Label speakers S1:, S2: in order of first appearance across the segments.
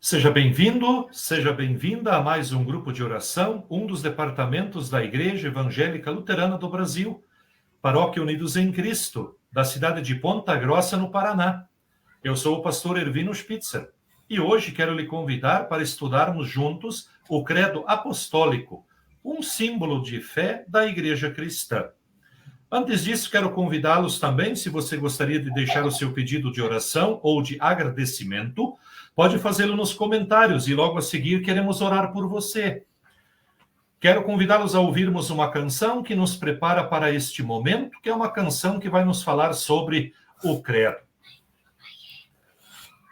S1: Seja bem-vindo, seja bem-vinda a mais um grupo de oração, um dos departamentos da Igreja Evangélica Luterana do Brasil, Paróquia Unidos em Cristo, da cidade de Ponta Grossa, no Paraná. Eu sou o pastor Ervino Spitzer e hoje quero lhe convidar para estudarmos juntos o Credo Apostólico, um símbolo de fé da Igreja Cristã. Antes disso, quero convidá-los também, se você gostaria de deixar o seu pedido de oração ou de agradecimento, pode fazê-lo nos comentários e logo a seguir queremos orar por você. Quero convidá-los a ouvirmos uma canção que nos prepara para este momento, que é uma canção que vai nos falar sobre o credo.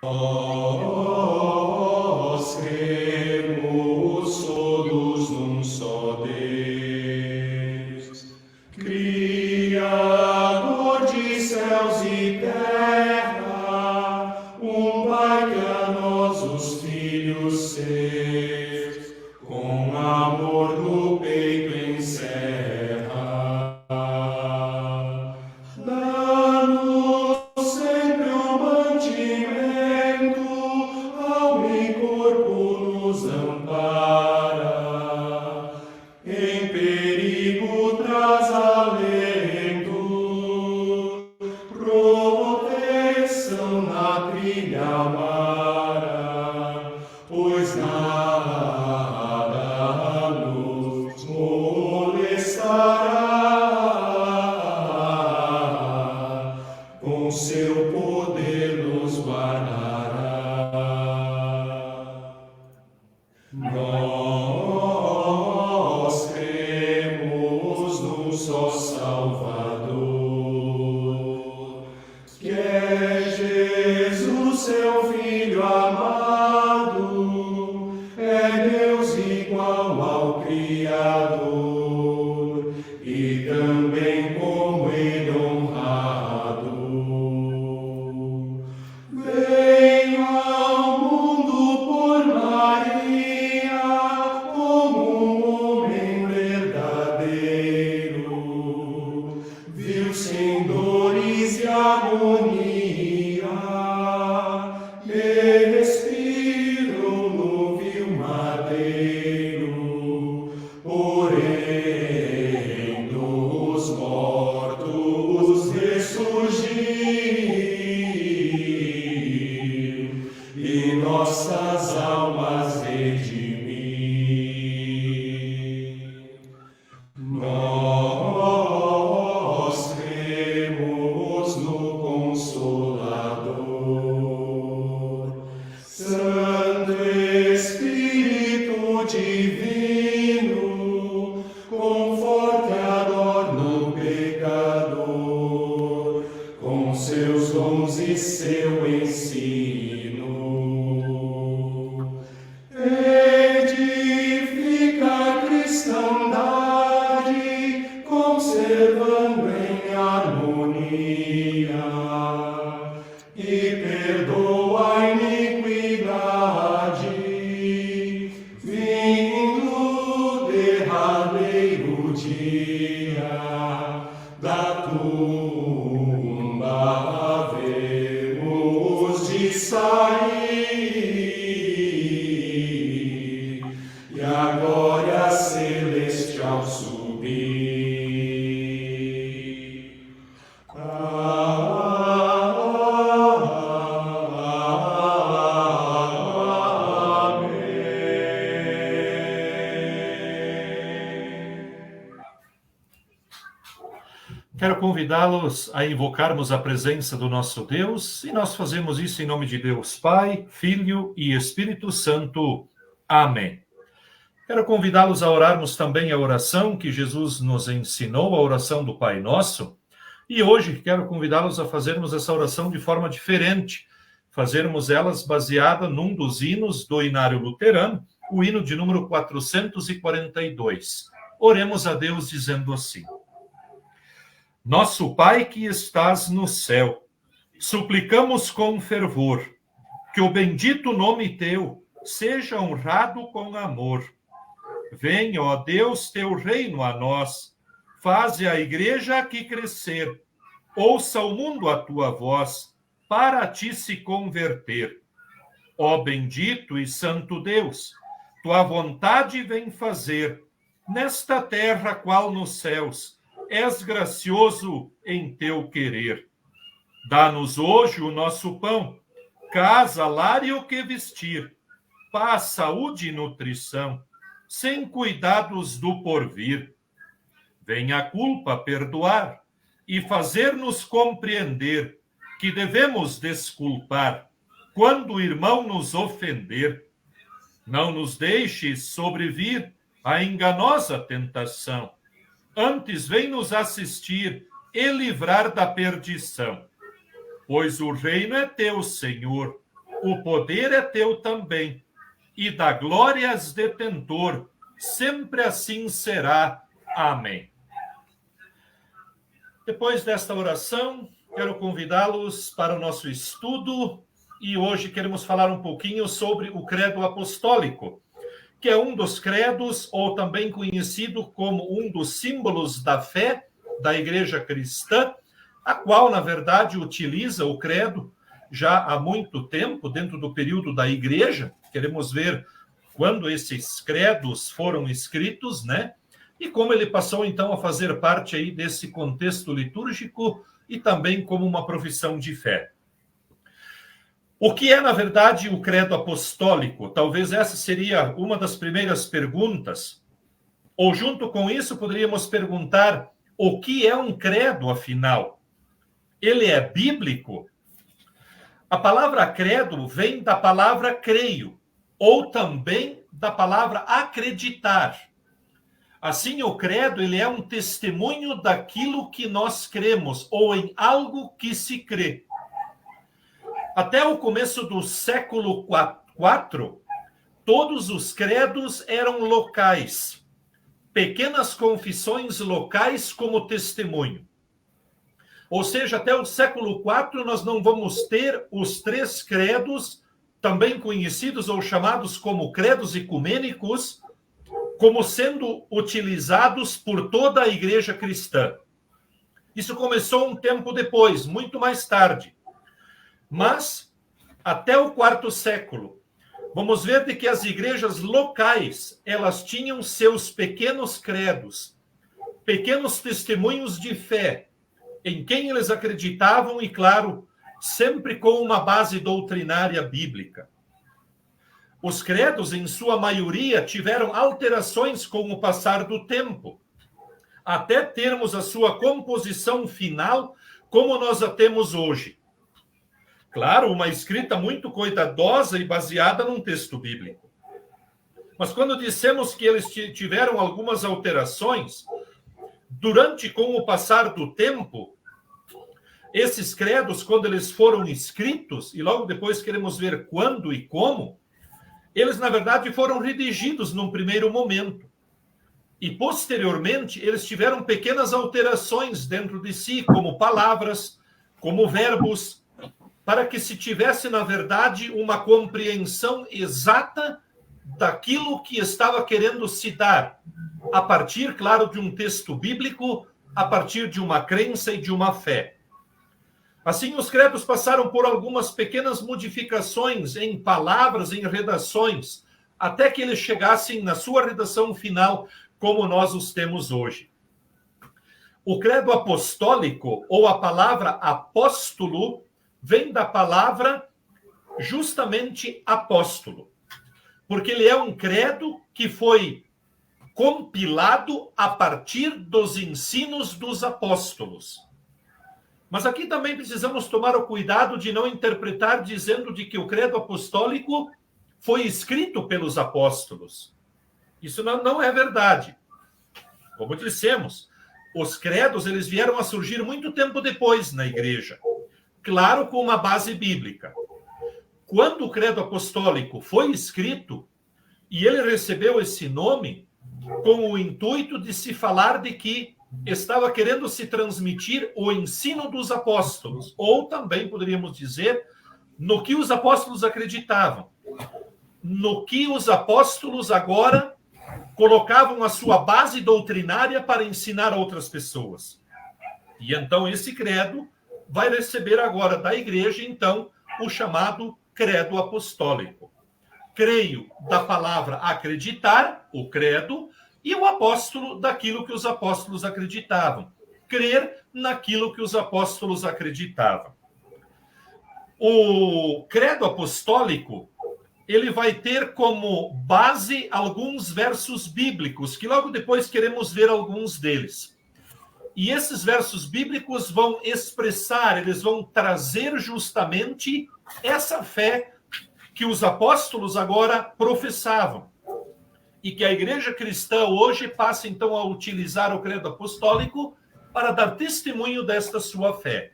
S2: Nós cremos todos num só Deus, Criador de céus e terra, um Pai que a nós, os filhos seus, com amor no peito encerra. Dá-nos sempre o mantimento, alma e corpo nos ampara, em perigo traz alento, proteção na trilha amara, pois nada nos molestará, com seu poder nos guardará. Nós cremos num só Salvador, que é Jesus, seu Filho amado, é Deus igual ao Criador, e também como Ele honrado. Veio ao mundo por Maria, como um homem verdadeiro, viu-se em dores e agonia, expirou no vil madeiro, porém dos mortos ressurgiu, e nossas almas redimiu. Nós cremos no Consolador, Santo Espírito Divino, conforte e adorna o pecador, com seus dons e seu ensino. Edifica a cristandade, conservando em harmonia, e perdoa a iniquidade, vindo derradeiro dia, da tumba havemos de sair, e a glória celestial subir.
S1: Quero convidá-los a invocarmos a presença do nosso Deus, e nós fazemos isso em nome de Deus Pai, Filho e Espírito Santo. Amém. Quero convidá-los a orarmos também a oração que Jesus nos ensinou, a oração do Pai Nosso, e hoje quero convidá-los a fazermos essa oração de forma diferente, fazermos elas baseada num dos hinos do Inário Luterano, o hino de número 442. Oremos a Deus dizendo assim: Nosso Pai que estás no céu, suplicamos com fervor que o bendito nome teu seja honrado com amor. Venha, ó Deus, teu reino a nós, faze a igreja aqui crescer, ouça o mundo a tua voz, para ti se converter. Ó bendito e santo Deus, tua vontade vem fazer, nesta terra qual nos céus, és gracioso em teu querer. Dá-nos hoje o nosso pão, casa, lar e o que vestir, paz, saúde e nutrição, sem cuidados do porvir. Venha a culpa perdoar e fazer-nos compreender que devemos desculpar quando o irmão nos ofender. Não nos deixes sobrevir a enganosa tentação. Antes vem nos assistir e livrar da perdição. Pois o reino é teu, Senhor, o poder é teu também, e da glória és detentor, sempre assim será. Amém. Depois desta oração, quero convidá-los para o nosso estudo, e hoje queremos falar um pouquinho sobre o credo apostólico, que é um dos credos, ou também conhecido como um dos símbolos da fé da Igreja Cristã, a qual, na verdade, utiliza o credo já há muito tempo, dentro do período da Igreja. Queremos ver quando esses credos foram escritos, né? E como ele passou, então, a fazer parte aí desse contexto litúrgico e também como uma profissão de fé. O que é, na verdade, o credo apostólico? Talvez essa seria uma das primeiras perguntas. Ou, junto com isso, poderíamos perguntar o que é um credo, afinal? Ele é bíblico? A palavra credo vem da palavra creio, ou também da palavra acreditar. Assim, o credo ele é um testemunho daquilo que nós cremos, ou em algo que se crê. Até o começo do século IV, todos os credos eram locais, pequenas confissões locais como testemunho. Ou seja, até o século IV nós não vamos ter os 3 credos, também conhecidos ou chamados como credos ecumênicos, como sendo utilizados por toda a igreja cristã. Isso começou um tempo depois, muito mais tarde. Mas, até o IV século, vamos ver de que as igrejas locais, elas tinham seus pequenos credos, pequenos testemunhos de fé, em quem eles acreditavam e, claro, sempre com uma base doutrinária bíblica. Os credos, em sua maioria, tiveram alterações com o passar do tempo, até termos a sua composição final como nós a temos hoje. Claro, uma escrita muito cuidadosa e baseada num texto bíblico. Mas quando dissemos que eles tiveram algumas alterações, com o passar do tempo, esses credos, quando eles foram escritos, e logo depois queremos ver quando e como, eles, na verdade, foram redigidos num primeiro momento. E, posteriormente, eles tiveram pequenas alterações dentro de si, como palavras, como verbos, para que se tivesse, na verdade, uma compreensão exata daquilo que estava querendo se dar, a partir, claro, de um texto bíblico, a partir de uma crença e de uma fé. Assim, os credos passaram por algumas pequenas modificações em palavras, em redações, até que eles chegassem na sua redação final, como nós os temos hoje. O credo apostólico, ou a palavra apóstolo, vem da palavra justamente apóstolo, porque ele é um credo que foi compilado a partir dos ensinos dos apóstolos. Mas aqui também precisamos tomar o cuidado de não interpretar dizendo de que o credo apostólico foi escrito pelos apóstolos. Isso não é verdade. Como dissemos, os credos eles vieram a surgir muito tempo depois na igreja. Claro, com uma base bíblica. Quando o credo apostólico foi escrito, e ele recebeu esse nome com o intuito de se falar de que estava querendo se transmitir o ensino dos apóstolos, ou também poderíamos dizer no que os apóstolos acreditavam, no que os apóstolos agora colocavam a sua base doutrinária para ensinar a outras pessoas. E então esse credo vai receber agora da igreja, então, o chamado credo apostólico. Creio da palavra acreditar, o credo, e o apóstolo daquilo que os apóstolos acreditavam. Crer naquilo que os apóstolos acreditavam. O credo apostólico, ele vai ter como base alguns versos bíblicos, que logo depois queremos ver alguns deles. E esses versos bíblicos vão expressar, eles vão trazer justamente essa fé que os apóstolos agora professavam. E que a igreja cristã hoje passa então a utilizar o credo apostólico para dar testemunho desta sua fé.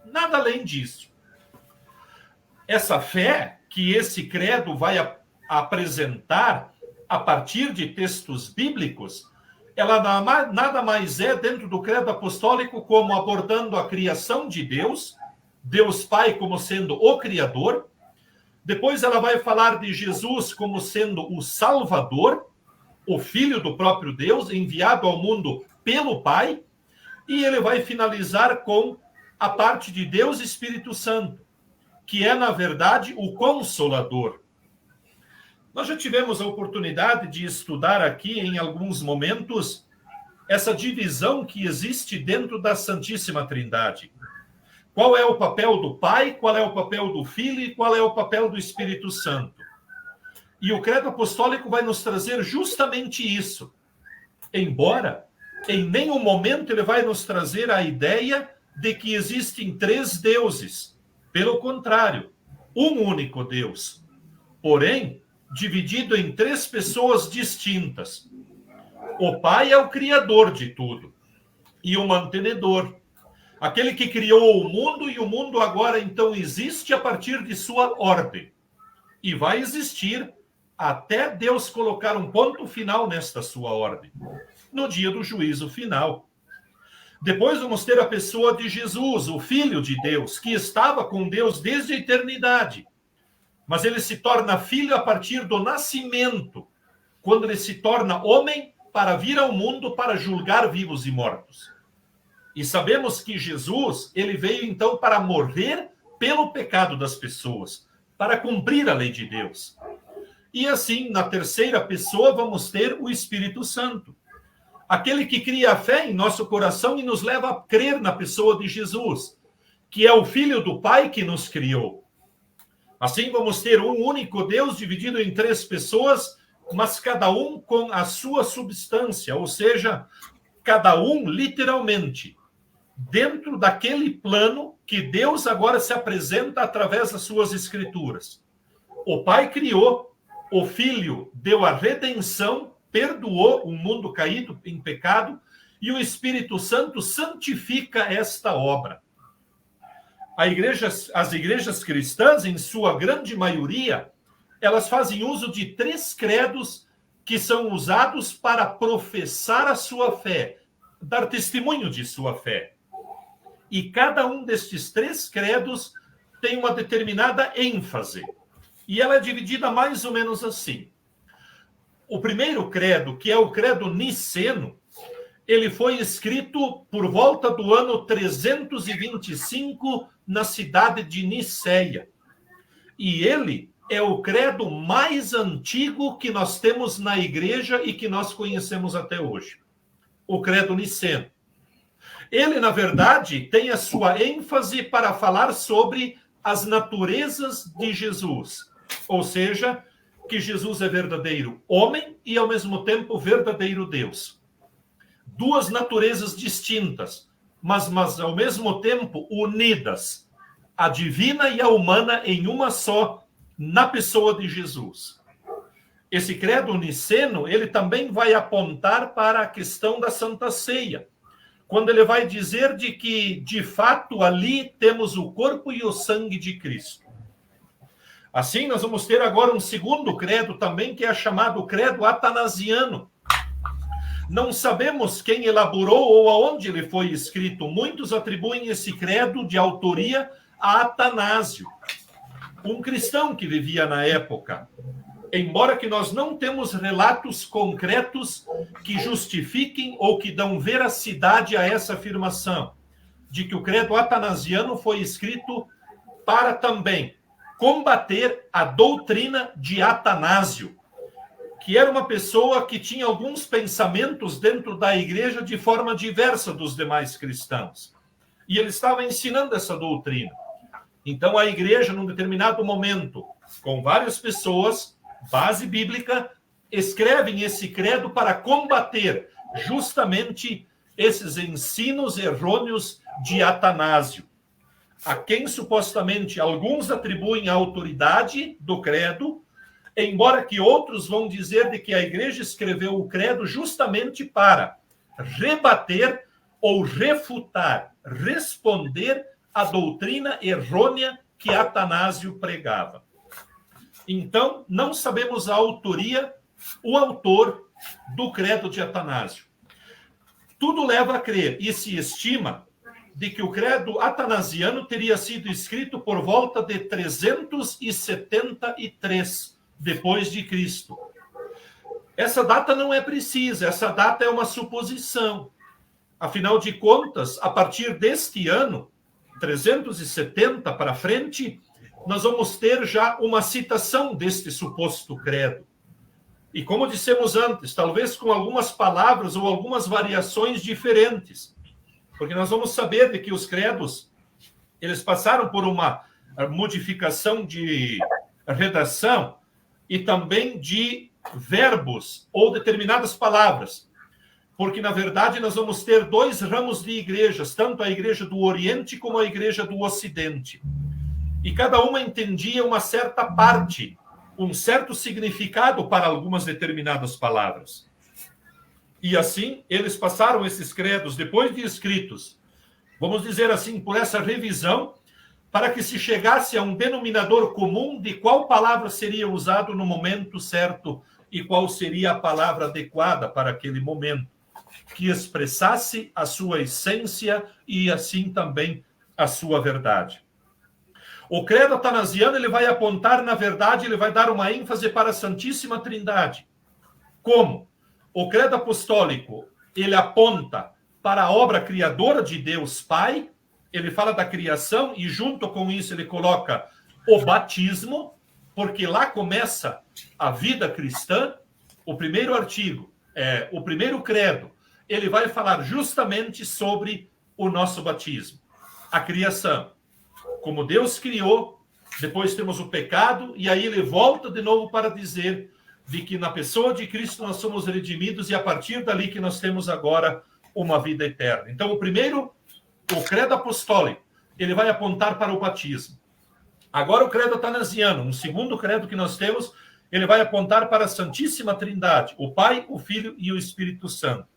S1: Nada além disso. Essa fé que esse credo vai apresentar a partir de textos bíblicos, ela nada mais é, dentro do credo apostólico, como abordando a criação de Deus, Deus Pai como sendo o Criador. Depois ela vai falar de Jesus como sendo o Salvador, o Filho do próprio Deus, enviado ao mundo pelo Pai. E ele vai finalizar com a parte de Deus e Espírito Santo, que é, na verdade, o Consolador. Nós já tivemos a oportunidade de estudar aqui, em alguns momentos, essa divisão que existe dentro da Santíssima Trindade. Qual é o papel do Pai, qual é o papel do Filho e qual é o papel do Espírito Santo. E o credo apostólico vai nos trazer justamente isso. Embora, em nenhum momento, ele vai nos trazer a ideia de que existem três deuses. Pelo contrário, um único Deus. Porém, dividido em três pessoas distintas. O Pai é o criador de tudo e o mantenedor. Aquele que criou o mundo, e o mundo agora então existe a partir de sua ordem. E vai existir até Deus colocar um ponto final nesta sua ordem, no dia do juízo final. Depois vamos ter a pessoa de Jesus, o Filho de Deus, que estava com Deus desde a eternidade. Mas ele se torna filho a partir do nascimento, quando ele se torna homem para vir ao mundo para julgar vivos e mortos. E sabemos que Jesus, ele veio então para morrer pelo pecado das pessoas, para cumprir a lei de Deus. E assim, na terceira pessoa, vamos ter o Espírito Santo. Aquele que cria a fé em nosso coração e nos leva a crer na pessoa de Jesus, que é o Filho do Pai que nos criou. Assim, vamos ter um único Deus dividido em três pessoas, mas cada um com a sua substância, ou seja, cada um literalmente dentro daquele plano que Deus agora se apresenta através das suas escrituras. O Pai criou, o Filho deu a redenção, perdoou o mundo caído em pecado, e o Espírito Santo santifica esta obra. As igrejas cristãs, em sua grande maioria, elas fazem uso de três credos que são usados para professar a sua fé, dar testemunho de sua fé. E cada um destes três credos tem uma determinada ênfase. E ela é dividida mais ou menos assim. O primeiro credo, que é o credo niceno, ele foi escrito por volta do ano 325 na cidade de Niceia. E ele é o credo mais antigo que nós temos na igreja e que nós conhecemos até hoje. O credo niceno. Ele, na verdade, tem a sua ênfase para falar sobre as naturezas de Jesus. Ou seja, que Jesus é verdadeiro homem e, ao mesmo tempo, verdadeiro Deus. Duas naturezas distintas, mas ao mesmo tempo unidas. A divina e a humana em uma só, na pessoa de Jesus. Esse credo niceno, ele também vai apontar para a questão da Santa Ceia, quando ele vai dizer de que, de fato, ali temos o corpo e o sangue de Cristo. Assim, nós vamos ter agora um segundo credo também, que é chamado credo atanasiano. Não sabemos quem elaborou ou aonde ele foi escrito. Muitos atribuem esse credo de autoria a Atanásio, um cristão que vivia na época. Embora que nós não temos relatos concretos que justifiquem ou que dão veracidade a essa afirmação, de que o credo atanasiano foi escrito para também combater a doutrina de Atanásio, que era uma pessoa que tinha alguns pensamentos dentro da igreja de forma diversa dos demais cristãos. E ele estava ensinando essa doutrina. Então, a igreja, num determinado momento, com várias pessoas, base bíblica, escrevem esse credo para combater justamente esses ensinos errôneos de Atanásio, a quem supostamente alguns atribuem a autoridade do credo, embora que outros vão dizer de que a igreja escreveu o credo justamente para rebater ou refutar, responder à doutrina errônea que Atanásio pregava. Então, não sabemos a autoria, o autor do credo de Atanásio. Tudo leva a crer e se estima de que o credo atanasiano teria sido escrito por volta de 373 depois de Cristo. Essa data não é precisa, essa data é uma suposição. Afinal de contas, a partir deste ano, 370 para frente, nós vamos ter já uma citação deste suposto credo. E como dissemos antes, talvez com algumas palavras ou algumas variações diferentes, porque nós vamos saber de que os credos, eles passaram por uma modificação de redação e também de verbos ou determinadas palavras. Porque, na verdade, nós vamos ter dois ramos de igrejas, tanto a igreja do Oriente como a igreja do Ocidente. E cada uma entendia uma certa parte, um certo significado para algumas determinadas palavras. E assim, eles passaram esses credos, depois de escritos, vamos dizer assim, por essa revisão, para que se chegasse a um denominador comum de qual palavra seria usado no momento certo e qual seria a palavra adequada para aquele momento, que expressasse a sua essência e assim também a sua verdade. O credo atanasiano, ele vai apontar, na verdade, ele vai dar uma ênfase para a Santíssima Trindade. Como? O credo apostólico, ele aponta para a obra criadora de Deus Pai, ele fala da criação e junto com isso ele coloca o batismo, porque lá começa a vida cristã. O primeiro artigo, o primeiro credo, ele vai falar justamente sobre o nosso batismo, a criação. Como Deus criou, depois temos o pecado, e aí ele volta de novo para dizer de que na pessoa de Cristo nós somos redimidos e a partir dali que nós temos agora uma vida eterna. Então, o primeiro, o credo apostólico, ele vai apontar para o batismo. Agora o credo atanasiano, um segundo credo que nós temos, ele vai apontar para a Santíssima Trindade, o Pai, o Filho e o Espírito Santo.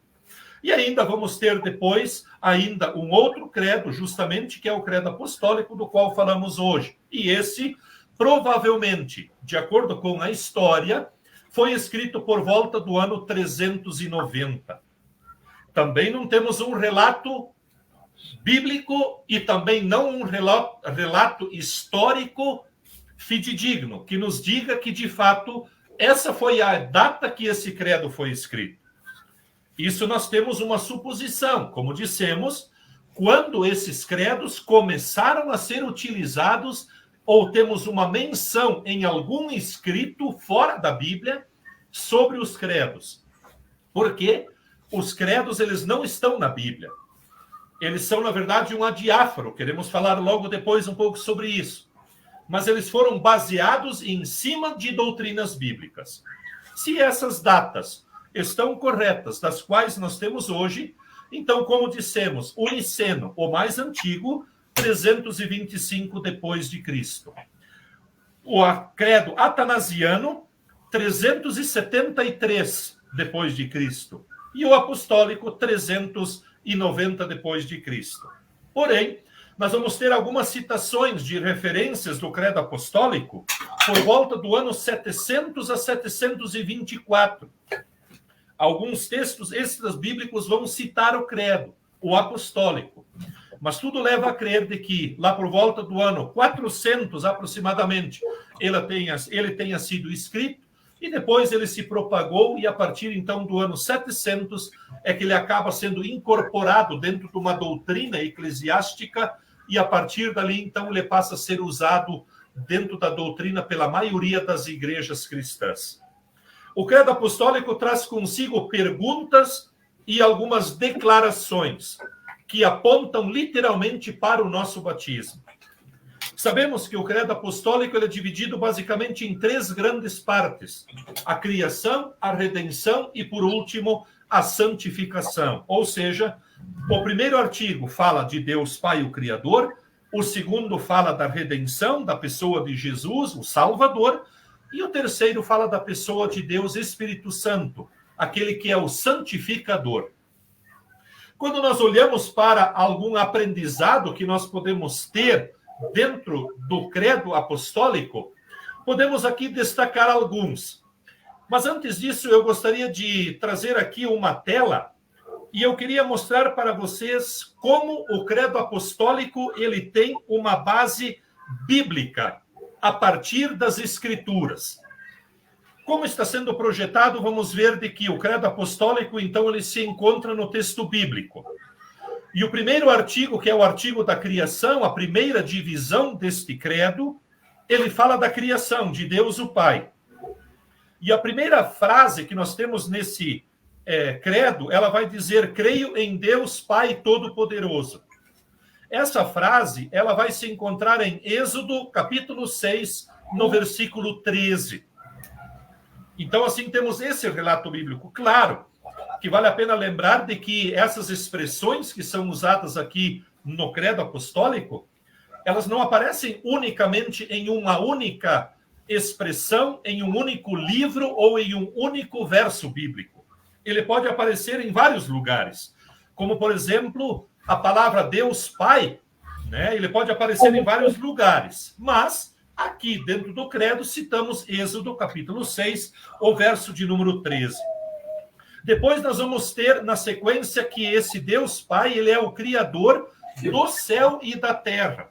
S1: E ainda vamos ter depois ainda um outro credo, justamente, que é o credo apostólico, do qual falamos hoje. E esse, provavelmente, de acordo com a história, foi escrito por volta do ano 390. Também não temos um relato bíblico e também não um relato histórico fidedigno, que nos diga que, de fato, essa foi a data que esse credo foi escrito. Isso nós temos uma suposição, como dissemos, quando esses credos começaram a ser utilizados, ou temos uma menção em algum escrito fora da Bíblia sobre os credos. Porque os credos, eles não estão na Bíblia. Eles são, na verdade, um adiáforo. Queremos falar logo depois um pouco sobre isso. Mas eles foram baseados em cima de doutrinas bíblicas. Se essas datas estão corretas, das quais nós temos hoje, então, como dissemos, o Niceno, o mais antigo, 325 depois de Cristo. O credo atanasiano, 373 depois de Cristo. E o apostólico, 390 depois de Cristo. Porém, nós vamos ter algumas citações de referências do credo apostólico por volta do ano 700 a 724. Alguns textos extras bíblicos vão citar o credo, o apostólico. Mas tudo leva a crer de que, lá por volta do ano 400 aproximadamente, ele tenha sido escrito, e depois ele se propagou, e a partir então do ano 700 é que ele acaba sendo incorporado dentro de uma doutrina eclesiástica, e a partir dali então ele passa a ser usado dentro da doutrina pela maioria das igrejas cristãs. O credo apostólico traz consigo perguntas e algumas declarações que apontam literalmente para o nosso batismo. Sabemos que o credo apostólico ele é dividido basicamente em 3 grandes partes: a criação, a redenção e, por último, a santificação. Ou seja, o primeiro artigo fala de Deus Pai, o Criador. O segundo fala da redenção, da pessoa de Jesus, o Salvador. E o terceiro fala da pessoa de Deus Espírito Santo, aquele que é o santificador. Quando nós olhamos para algum aprendizado que nós podemos ter dentro do credo apostólico, podemos aqui destacar alguns. Mas antes disso, eu gostaria de trazer aqui uma tela e eu queria mostrar para vocês como o credo apostólico ele tem uma base bíblica a partir das Escrituras. Como está sendo projetado, vamos ver de que o credo apostólico, então, ele se encontra no texto bíblico. E o primeiro artigo, que é o artigo da criação, a primeira divisão deste credo, ele fala da criação, de Deus o Pai. E a primeira frase que nós temos nesse credo, ela vai dizer: creio em Deus Pai Todo-Poderoso. Essa frase, ela vai se encontrar em Êxodo, capítulo 6, no versículo 13. Então, assim, temos esse relato bíblico. Claro que vale a pena lembrar de que essas expressões que são usadas aqui no credo apostólico, elas não aparecem unicamente em uma única expressão, em um único livro ou em um único verso bíblico. Ele pode aparecer em vários lugares, como, por exemplo, a palavra Deus Pai, né? Ele pode aparecer em vários lugares, mas aqui dentro do credo citamos Êxodo, capítulo 6, o verso de número 13. Depois nós vamos ter na sequência que esse Deus Pai, ele é o Criador do céu e da terra.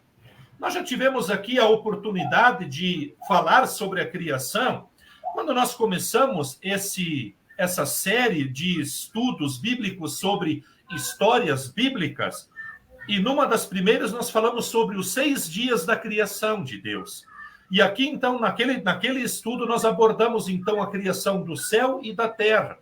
S1: Nós já tivemos aqui a oportunidade de falar sobre a criação quando nós começamos essa série de estudos bíblicos sobre histórias bíblicas, e numa das primeiras nós falamos sobre os 6 dias da criação de Deus. E aqui, então, naquele estudo, nós abordamos, então, a criação do céu e da terra.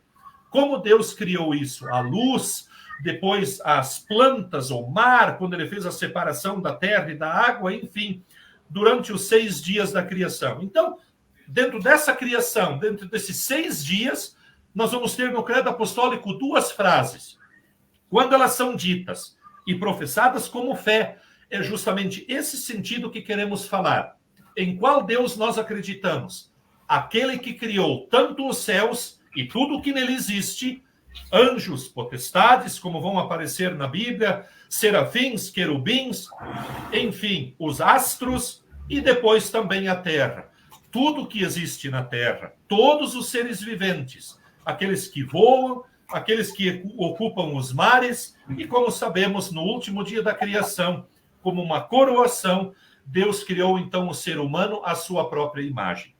S1: Como Deus criou isso? A luz, depois as plantas, o mar, quando ele fez a separação da terra e da água, enfim, durante os 6 dias da criação. Então, dentro dessa criação, dentro desses 6 dias, nós vamos ter no credo apostólico 2 frases. Quando elas são ditas e professadas como fé, é justamente esse sentido que queremos falar. Em qual Deus nós acreditamos? Aquele que criou tanto os céus e tudo o que nele existe, anjos, potestades, como vão aparecer na Bíblia, serafins, querubins, enfim, os astros e depois também a terra. Tudo que existe na terra, todos os seres viventes, aqueles que voam, aqueles que ocupam os mares, e como sabemos, no último dia da criação, como uma coroação, Deus criou então o ser humano à sua própria imagem.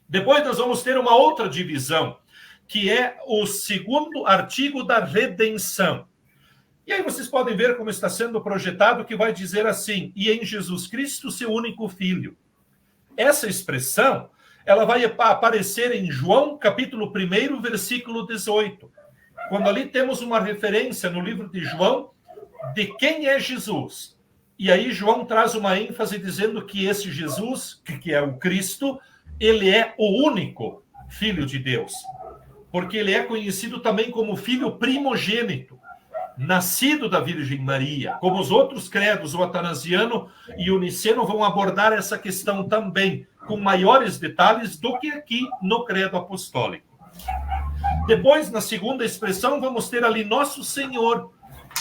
S1: Depois nós vamos ter uma outra divisão, que é o segundo artigo da redenção. E aí vocês podem ver como está sendo projetado, que vai dizer assim: e em Jesus Cristo, seu único Filho. Essa expressão, ela vai aparecer em João, capítulo 1, versículo 18. Quando ali temos uma referência no livro de João de quem é Jesus. E aí João traz uma ênfase dizendo que esse Jesus, que é o Cristo, ele é o único Filho de Deus. Porque ele é conhecido também como Filho primogênito, nascido da Virgem Maria. Como os outros credos, o atanasiano e o niceno, vão abordar essa questão também, com maiores detalhes do que aqui no credo apostólico. Depois, na segunda expressão, vamos ter ali Nosso Senhor,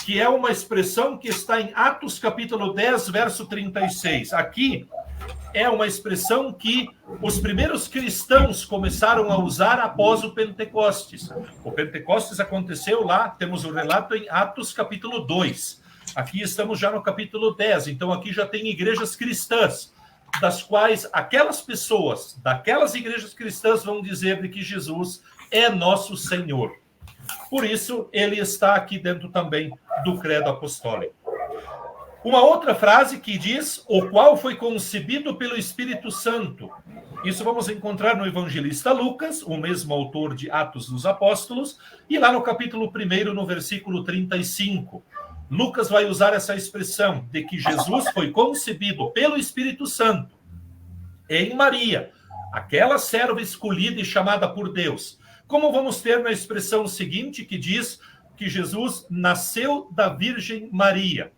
S1: que é uma expressão que está em Atos capítulo 10, verso 36. Aqui é uma expressão que os primeiros cristãos começaram a usar após o Pentecostes. O Pentecostes aconteceu lá, temos o relato em Atos capítulo 2. Aqui estamos já no capítulo 10, então aqui já tem igrejas cristãs, das quais aquelas pessoas, daquelas igrejas cristãs vão dizer de que Jesus é nosso Senhor. Por isso, ele está aqui dentro também do credo apostólico. Uma outra frase que diz, o qual foi concebido pelo Espírito Santo. Isso vamos encontrar no evangelista Lucas, o mesmo autor de Atos dos Apóstolos, e lá no capítulo 1, no versículo 35. Lucas vai usar essa expressão de que Jesus foi concebido pelo Espírito Santo em Maria, aquela serva escolhida e chamada por Deus. Como vamos ter na expressão seguinte, que diz que Jesus nasceu da Virgem Maria.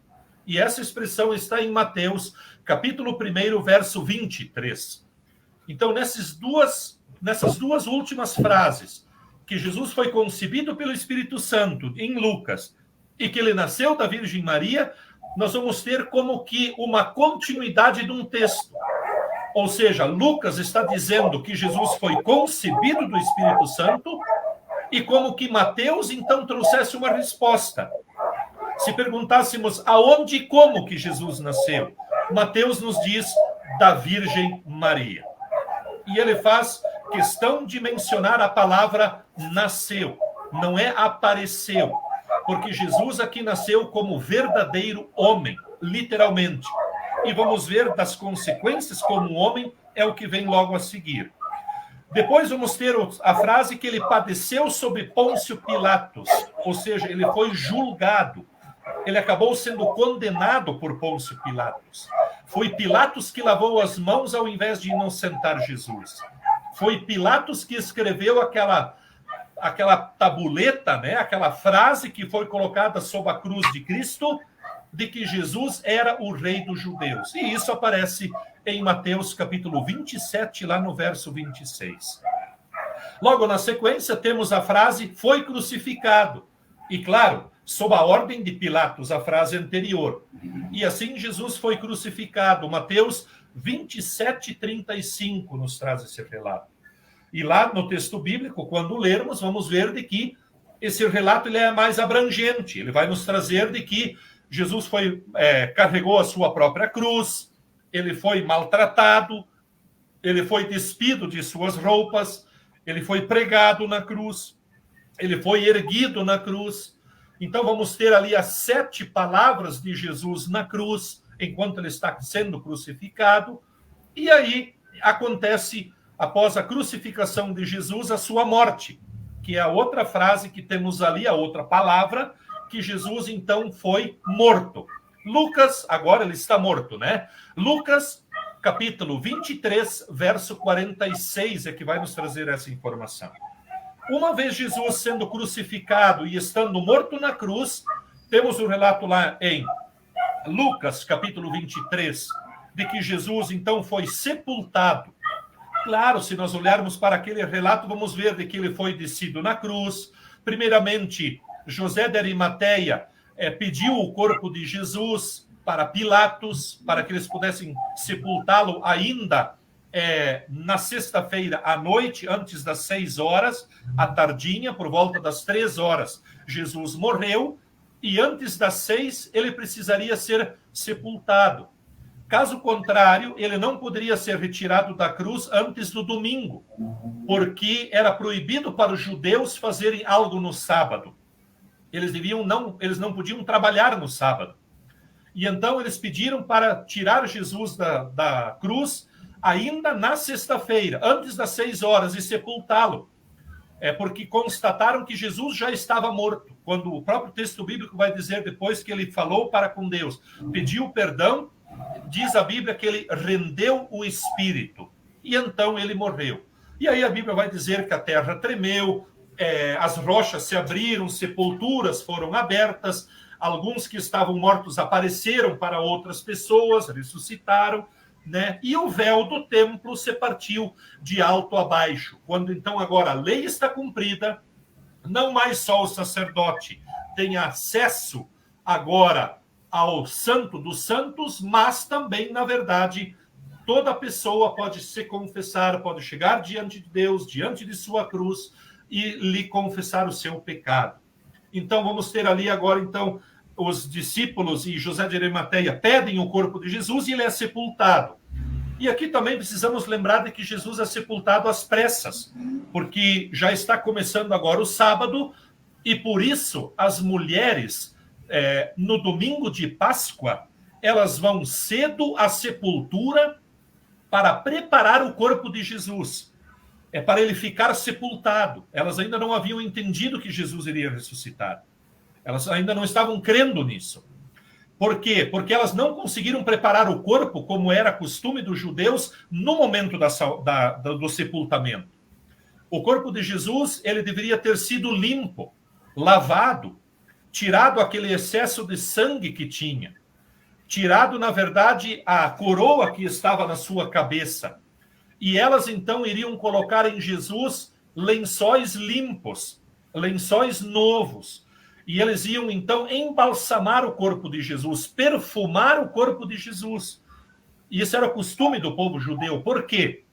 S1: E essa expressão está em Mateus, capítulo 1, verso 23. Então, nessas duas últimas frases, que Jesus foi concebido pelo Espírito Santo, em Lucas, e que ele nasceu da Virgem Maria, nós vamos ter como que uma continuidade de um texto. Ou seja, Lucas está dizendo que Jesus foi concebido do Espírito Santo, e como que Mateus, então, trouxesse uma resposta. Se perguntássemos aonde e como que Jesus nasceu, Mateus nos diz da Virgem Maria. E ele faz questão de mencionar a palavra nasceu, não é apareceu, porque Jesus aqui nasceu como verdadeiro homem, literalmente. E vamos ver das consequências como homem, é o que vem logo a seguir. Depois vamos ter a frase que ele padeceu sob Pôncio Pilatos, ou seja, ele foi julgado. Ele acabou sendo condenado por Pôncio Pilatos. Foi Pilatos que lavou as mãos ao invés de inocentar Jesus. Foi Pilatos que escreveu aquela tabuleta, né? Aquela frase que foi colocada sob a cruz de Cristo, de que Jesus era o rei dos judeus. E isso aparece em Mateus capítulo 27, lá no verso 26. Logo na sequência temos a frase, foi crucificado. E claro, sob a ordem de Pilatos, a frase anterior. E assim Jesus foi crucificado. Mateus 27, 35 nos traz esse relato. E lá no texto bíblico, quando lermos, vamos ver de que esse relato ele é mais abrangente. Ele vai nos trazer de que Jesus carregou a sua própria cruz, ele foi maltratado, ele foi despido de suas roupas, ele foi pregado na cruz, ele foi erguido na cruz. Então vamos ter ali as 7 palavras de Jesus na cruz, enquanto ele está sendo crucificado. E aí acontece, após a crucificação de Jesus, a sua morte, que é a outra frase que temos ali, a outra palavra, que Jesus então foi morto. Lucas, agora ele está morto, né? Lucas, capítulo 23, verso 46, é que vai nos trazer essa informação. Uma vez Jesus sendo crucificado e estando morto na cruz, temos um relato lá em Lucas, capítulo 23, de que Jesus então foi sepultado. Claro, se nós olharmos para aquele relato, vamos ver de que ele foi descido na cruz. Primeiramente, José de Arimateia pediu o corpo de Jesus para Pilatos, para que eles pudessem sepultá-lo ainda na sexta-feira à noite, antes das 6 horas, à tardinha, por volta das 3 horas. Jesus morreu e antes das 6 ele precisaria ser sepultado. Caso contrário, ele não poderia ser retirado da cruz antes do domingo, porque era proibido para os judeus fazerem algo no sábado. Eles não podiam trabalhar no sábado. E então eles pediram para tirar Jesus da cruz ainda na sexta-feira, antes das 6 horas, e sepultá-lo. Porque constataram que Jesus já estava morto, quando o próprio texto bíblico vai dizer depois que ele falou para com Deus, pediu perdão, diz a Bíblia que ele rendeu o espírito, e então ele morreu. E aí a Bíblia vai dizer que a terra tremeu, as rochas se abriram, sepulturas foram abertas, alguns que estavam mortos apareceram para outras pessoas, ressuscitaram, né? E o véu do templo se partiu de alto a baixo. Quando então agora a lei está cumprida, não mais só o sacerdote tem acesso agora ao Santo dos Santos, mas também, na verdade, toda pessoa pode se confessar, pode chegar diante de Deus, diante de sua cruz, e lhe confessar o seu pecado. Então, vamos ter ali agora, então, os discípulos e José de Arimateia pedem o corpo de Jesus e ele é sepultado. E aqui também precisamos lembrar de que Jesus é sepultado às pressas, porque já está começando agora o sábado, e por isso as mulheres, no domingo de Páscoa, elas vão cedo à sepultura para preparar o corpo de Jesus. É para ele ficar sepultado. Elas ainda não haviam entendido que Jesus iria ressuscitar. Elas ainda não estavam crendo nisso. Por quê? Porque elas não conseguiram preparar o corpo, como era costume dos judeus, no momento do sepultamento. O corpo de Jesus, ele deveria ter sido limpo, lavado, tirado aquele excesso de sangue que tinha, tirado, na verdade, a coroa que estava na sua cabeça. E elas, então, iriam colocar em Jesus lençóis limpos, lençóis novos. E eles iam, então, embalsamar o corpo de Jesus, perfumar o corpo de Jesus. E isso era o costume do povo judeu. Por quê?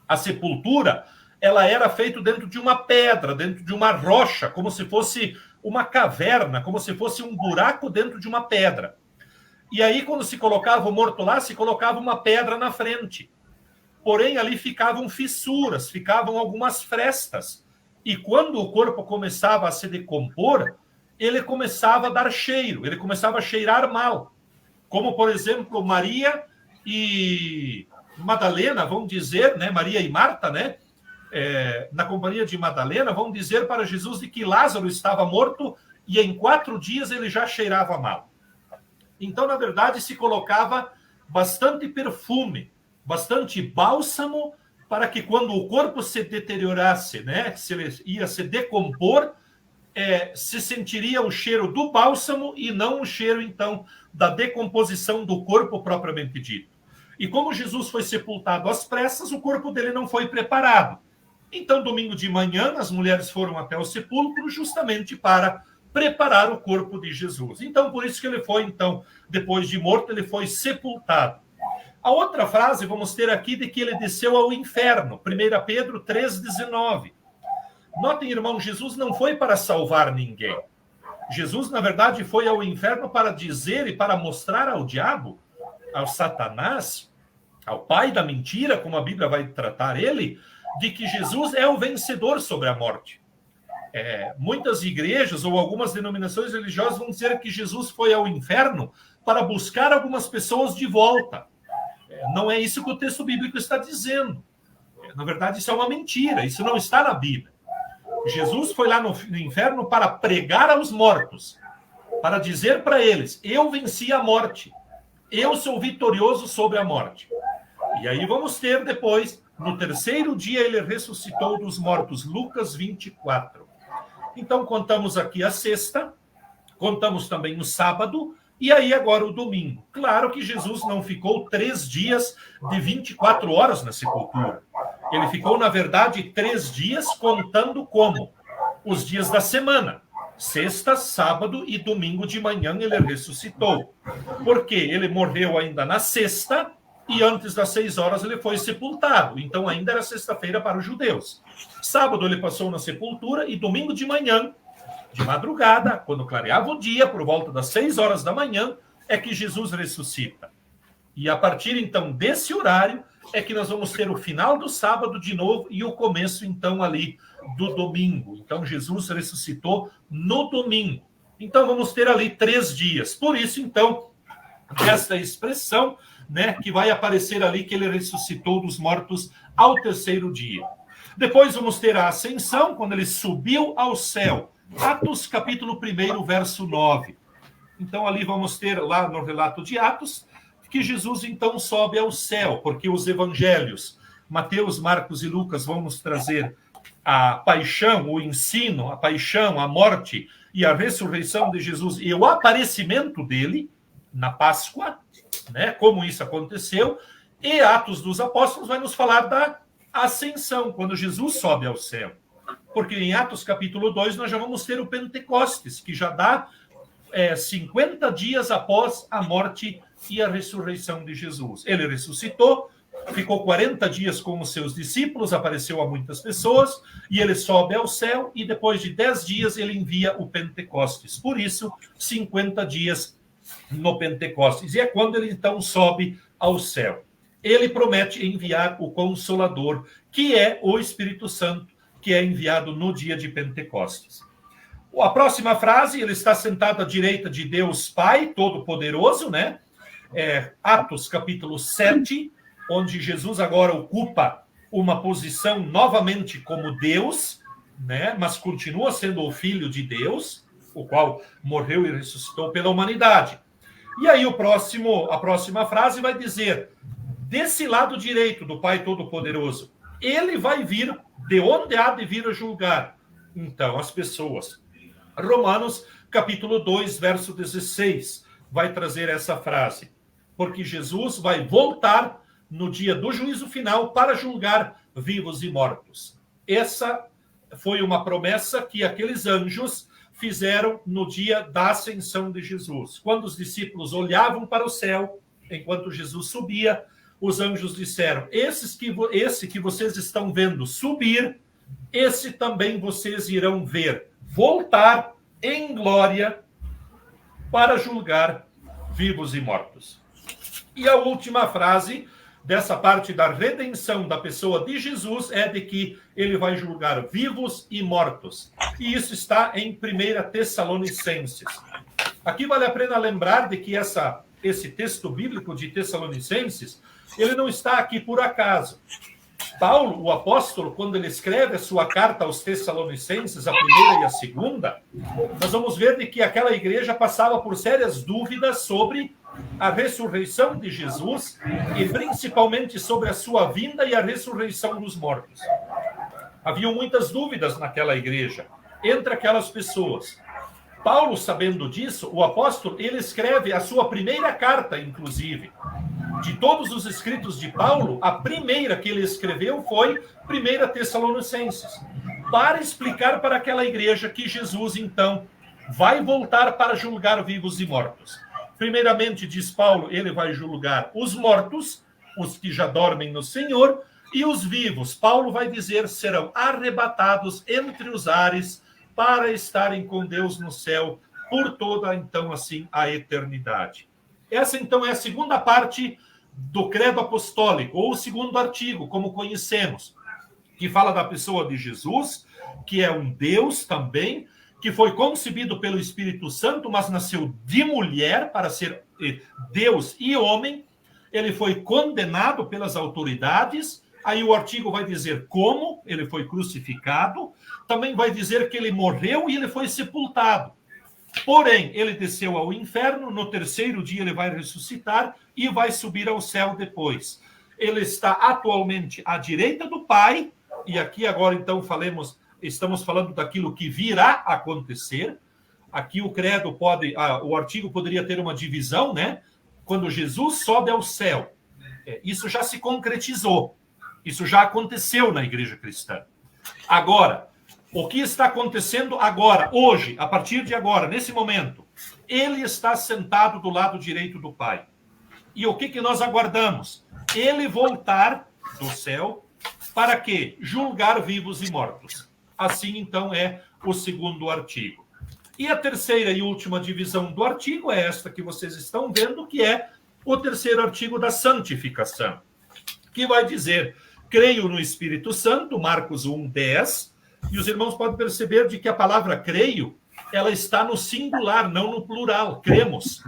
S1: A sepultura, ela era feita dentro de uma pedra, dentro de uma rocha, como se fosse uma caverna, como se fosse um buraco dentro de uma pedra. E aí, quando se colocava o morto lá, se colocava uma pedra na frente. Porém, ali ficavam fissuras, ficavam algumas frestas. E quando o corpo começava a se decompor, ele começava a dar cheiro, ele começava a cheirar mal. Como, por exemplo, Maria e Madalena, vão dizer, né, Maria e Marta, né, na companhia de Madalena, vão dizer para Jesus de que Lázaro estava morto e em 4 dias ele já cheirava mal. Então, na verdade, se colocava bastante perfume, bastante bálsamo, para que quando o corpo se deteriorasse, né, se ele ia se decompor, se sentiria o cheiro do bálsamo e não o cheiro, então, da decomposição do corpo propriamente dito. E como Jesus foi sepultado às pressas, o corpo dele não foi preparado. Então, domingo de manhã, as mulheres foram até o sepulcro justamente para preparar o corpo de Jesus. Então, por isso que ele foi, então, depois de morto, ele foi sepultado. A outra frase vamos ter aqui de que ele desceu ao inferno, 1 Pedro 3,19. Notem, irmão, Jesus não foi para salvar ninguém. Jesus, na verdade, foi ao inferno para dizer e para mostrar ao diabo, ao Satanás, ao pai da mentira, como a Bíblia vai tratar ele, de que Jesus é o vencedor sobre a morte. Muitas igrejas ou algumas denominações religiosas vão dizer que Jesus foi ao inferno para buscar algumas pessoas de volta. Não é isso que o texto bíblico está dizendo. Na verdade, isso é uma mentira, isso não está na Bíblia. Jesus foi lá no inferno para pregar aos mortos, para dizer para eles, eu venci a morte, eu sou vitorioso sobre a morte. E aí vamos ter depois, no 3º dia ele ressuscitou dos mortos, Lucas 24. Então contamos aqui a sexta, contamos também o sábado, e aí agora o domingo. Claro que Jesus não ficou 3 dias de 24 horas na sepultura. Ele ficou, na verdade, 3 dias contando como? Os dias da semana. Sexta, sábado e domingo de manhã ele ressuscitou. Porque ele morreu ainda na sexta e antes das 6 horas ele foi sepultado. Então ainda era sexta-feira para os judeus. Sábado ele passou na sepultura e domingo de manhã, de madrugada, quando clareava o dia, por volta das 6 horas da manhã, é que Jesus ressuscita. E a partir, então, desse horário, é que nós vamos ter o final do sábado de novo e o começo, então, ali do domingo. Então, Jesus ressuscitou no domingo. Então, vamos ter ali 3 dias. Por isso, então, esta expressão, né, que vai aparecer ali, que ele ressuscitou dos mortos ao 3º dia. Depois vamos ter a ascensão, quando ele subiu ao céu. Atos, capítulo 1, verso 9. Então, ali vamos ter, lá no relato de Atos, que Jesus, então, sobe ao céu, porque os evangelhos, Mateus, Marcos e Lucas, vão nos trazer a paixão, o ensino, a paixão, a morte e a ressurreição de Jesus e o aparecimento dele na Páscoa, né, como isso aconteceu, e Atos dos Apóstolos vai nos falar da ascensão, quando Jesus sobe ao céu. Porque em Atos capítulo 2 nós já vamos ter o Pentecostes, que já dá 50 dias após a morte e a ressurreição de Jesus. Ele ressuscitou, ficou 40 dias com os seus discípulos, apareceu a muitas pessoas, e ele sobe ao céu, e depois de 10 dias ele envia o Pentecostes. Por isso, 50 dias no Pentecostes. E é quando ele então sobe ao céu. Ele promete enviar o Consolador, que é o Espírito Santo, que é enviado no dia de Pentecostes. A próxima frase, ele está sentado à direita de Deus Pai, Todo-Poderoso, né? Atos capítulo 7, onde Jesus agora ocupa uma posição novamente como Deus, né? Mas continua sendo o Filho de Deus, o qual morreu e ressuscitou pela humanidade. E aí a próxima frase vai dizer: desse lado direito do Pai Todo-Poderoso, ele vai vir, de onde há de vir a julgar, então, as pessoas. Romanos, capítulo 2, verso 16, vai trazer essa frase. Porque Jesus vai voltar no dia do juízo final para julgar vivos e mortos. Essa foi uma promessa que aqueles anjos fizeram no dia da ascensão de Jesus. Quando os discípulos olhavam para o céu, enquanto Jesus subia, os anjos disseram: esse que vocês estão vendo subir, esse também vocês irão ver voltar em glória para julgar vivos e mortos. E a última frase dessa parte da redenção da pessoa de Jesus é de que ele vai julgar vivos e mortos. E isso está em 1 Tessalonicenses. Aqui vale a pena lembrar de que esse texto bíblico de Tessalonicenses, ele não está aqui por acaso. Paulo, o apóstolo, quando ele escreve a sua carta aos Tessalonicenses, a primeira e a segunda, nós vamos ver de que aquela igreja passava por sérias dúvidas sobre a ressurreição de Jesus e principalmente sobre a sua vinda e a ressurreição dos mortos. Havia muitas dúvidas naquela igreja, entre aquelas pessoas. Paulo, sabendo disso, o apóstolo, ele escreve a sua primeira carta, inclusive. De todos os escritos de Paulo, a primeira que ele escreveu foi 1 Tessalonicenses, para explicar para aquela igreja que Jesus, então, vai voltar para julgar vivos e mortos. Primeiramente, diz Paulo, ele vai julgar os mortos, os que já dormem no Senhor, e os vivos, Paulo vai dizer, serão arrebatados entre os ares para estarem com Deus no céu por toda, então, assim, a eternidade. Essa, então, é a segunda parte do credo apostólico, ou o segundo artigo, como conhecemos, que fala da pessoa de Jesus, que é um Deus também, que foi concebido pelo Espírito Santo, mas nasceu de mulher para ser Deus e homem. Ele foi condenado pelas autoridades. Aí o artigo vai dizer como ele foi crucificado. Também vai dizer que ele morreu e ele foi sepultado. Porém, ele desceu ao inferno. No terceiro dia ele vai ressuscitar e vai subir ao céu depois. Ele está atualmente à direita do Pai. E aqui agora, então, estamos falando daquilo que virá acontecer. Aqui o credo o artigo poderia ter uma divisão, né? Quando Jesus sobe ao céu, isso já se concretizou. Isso já aconteceu na igreja cristã. Agora, o que está acontecendo agora, hoje, a partir de agora, nesse momento? Ele está sentado do lado direito do Pai. E o que nós aguardamos? Ele voltar do céu para quê? Julgar vivos e mortos. Assim, então, é o segundo artigo. E a terceira e última divisão do artigo é esta que vocês estão vendo, que é o terceiro artigo da santificação, que vai dizer: creio no Espírito Santo, Marcos 1:10, e os irmãos podem perceber de que a palavra creio, ela está no singular, não no plural, cremos.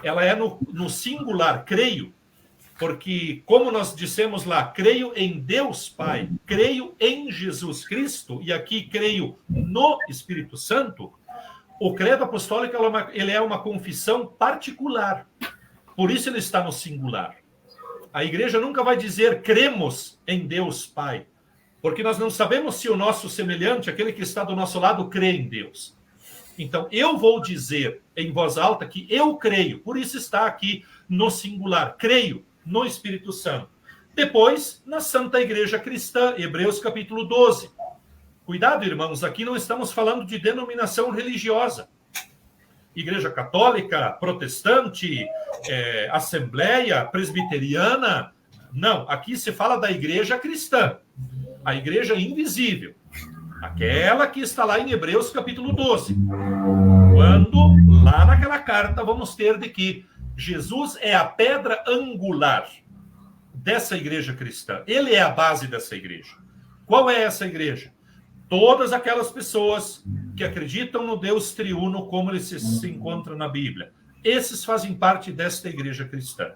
S1: Ela é no singular, creio. Porque, como nós dissemos lá, creio em Deus Pai, creio em Jesus Cristo, e aqui creio no Espírito Santo, o credo apostólico ele é uma confissão particular. Por isso ele está no singular. A igreja nunca vai dizer cremos em Deus Pai, porque nós não sabemos se o nosso semelhante, aquele que está do nosso lado, crê em Deus. Então, eu vou dizer em voz alta que eu creio, por isso está aqui no singular, creio no Espírito Santo. Depois, na Santa Igreja Cristã, Hebreus capítulo 12. Cuidado, irmãos, aqui não estamos falando de denominação religiosa. Igreja católica, protestante, assembleia, presbiteriana. Não, aqui se fala da igreja cristã. A igreja invisível. Aquela que está lá em Hebreus capítulo 12. Quando, lá naquela carta, vamos ter de que Jesus é a pedra angular dessa igreja cristã. Ele é a base dessa igreja. Qual é essa igreja? Todas aquelas pessoas que acreditam no Deus triuno como ele se encontra na Bíblia. Esses fazem parte desta igreja cristã.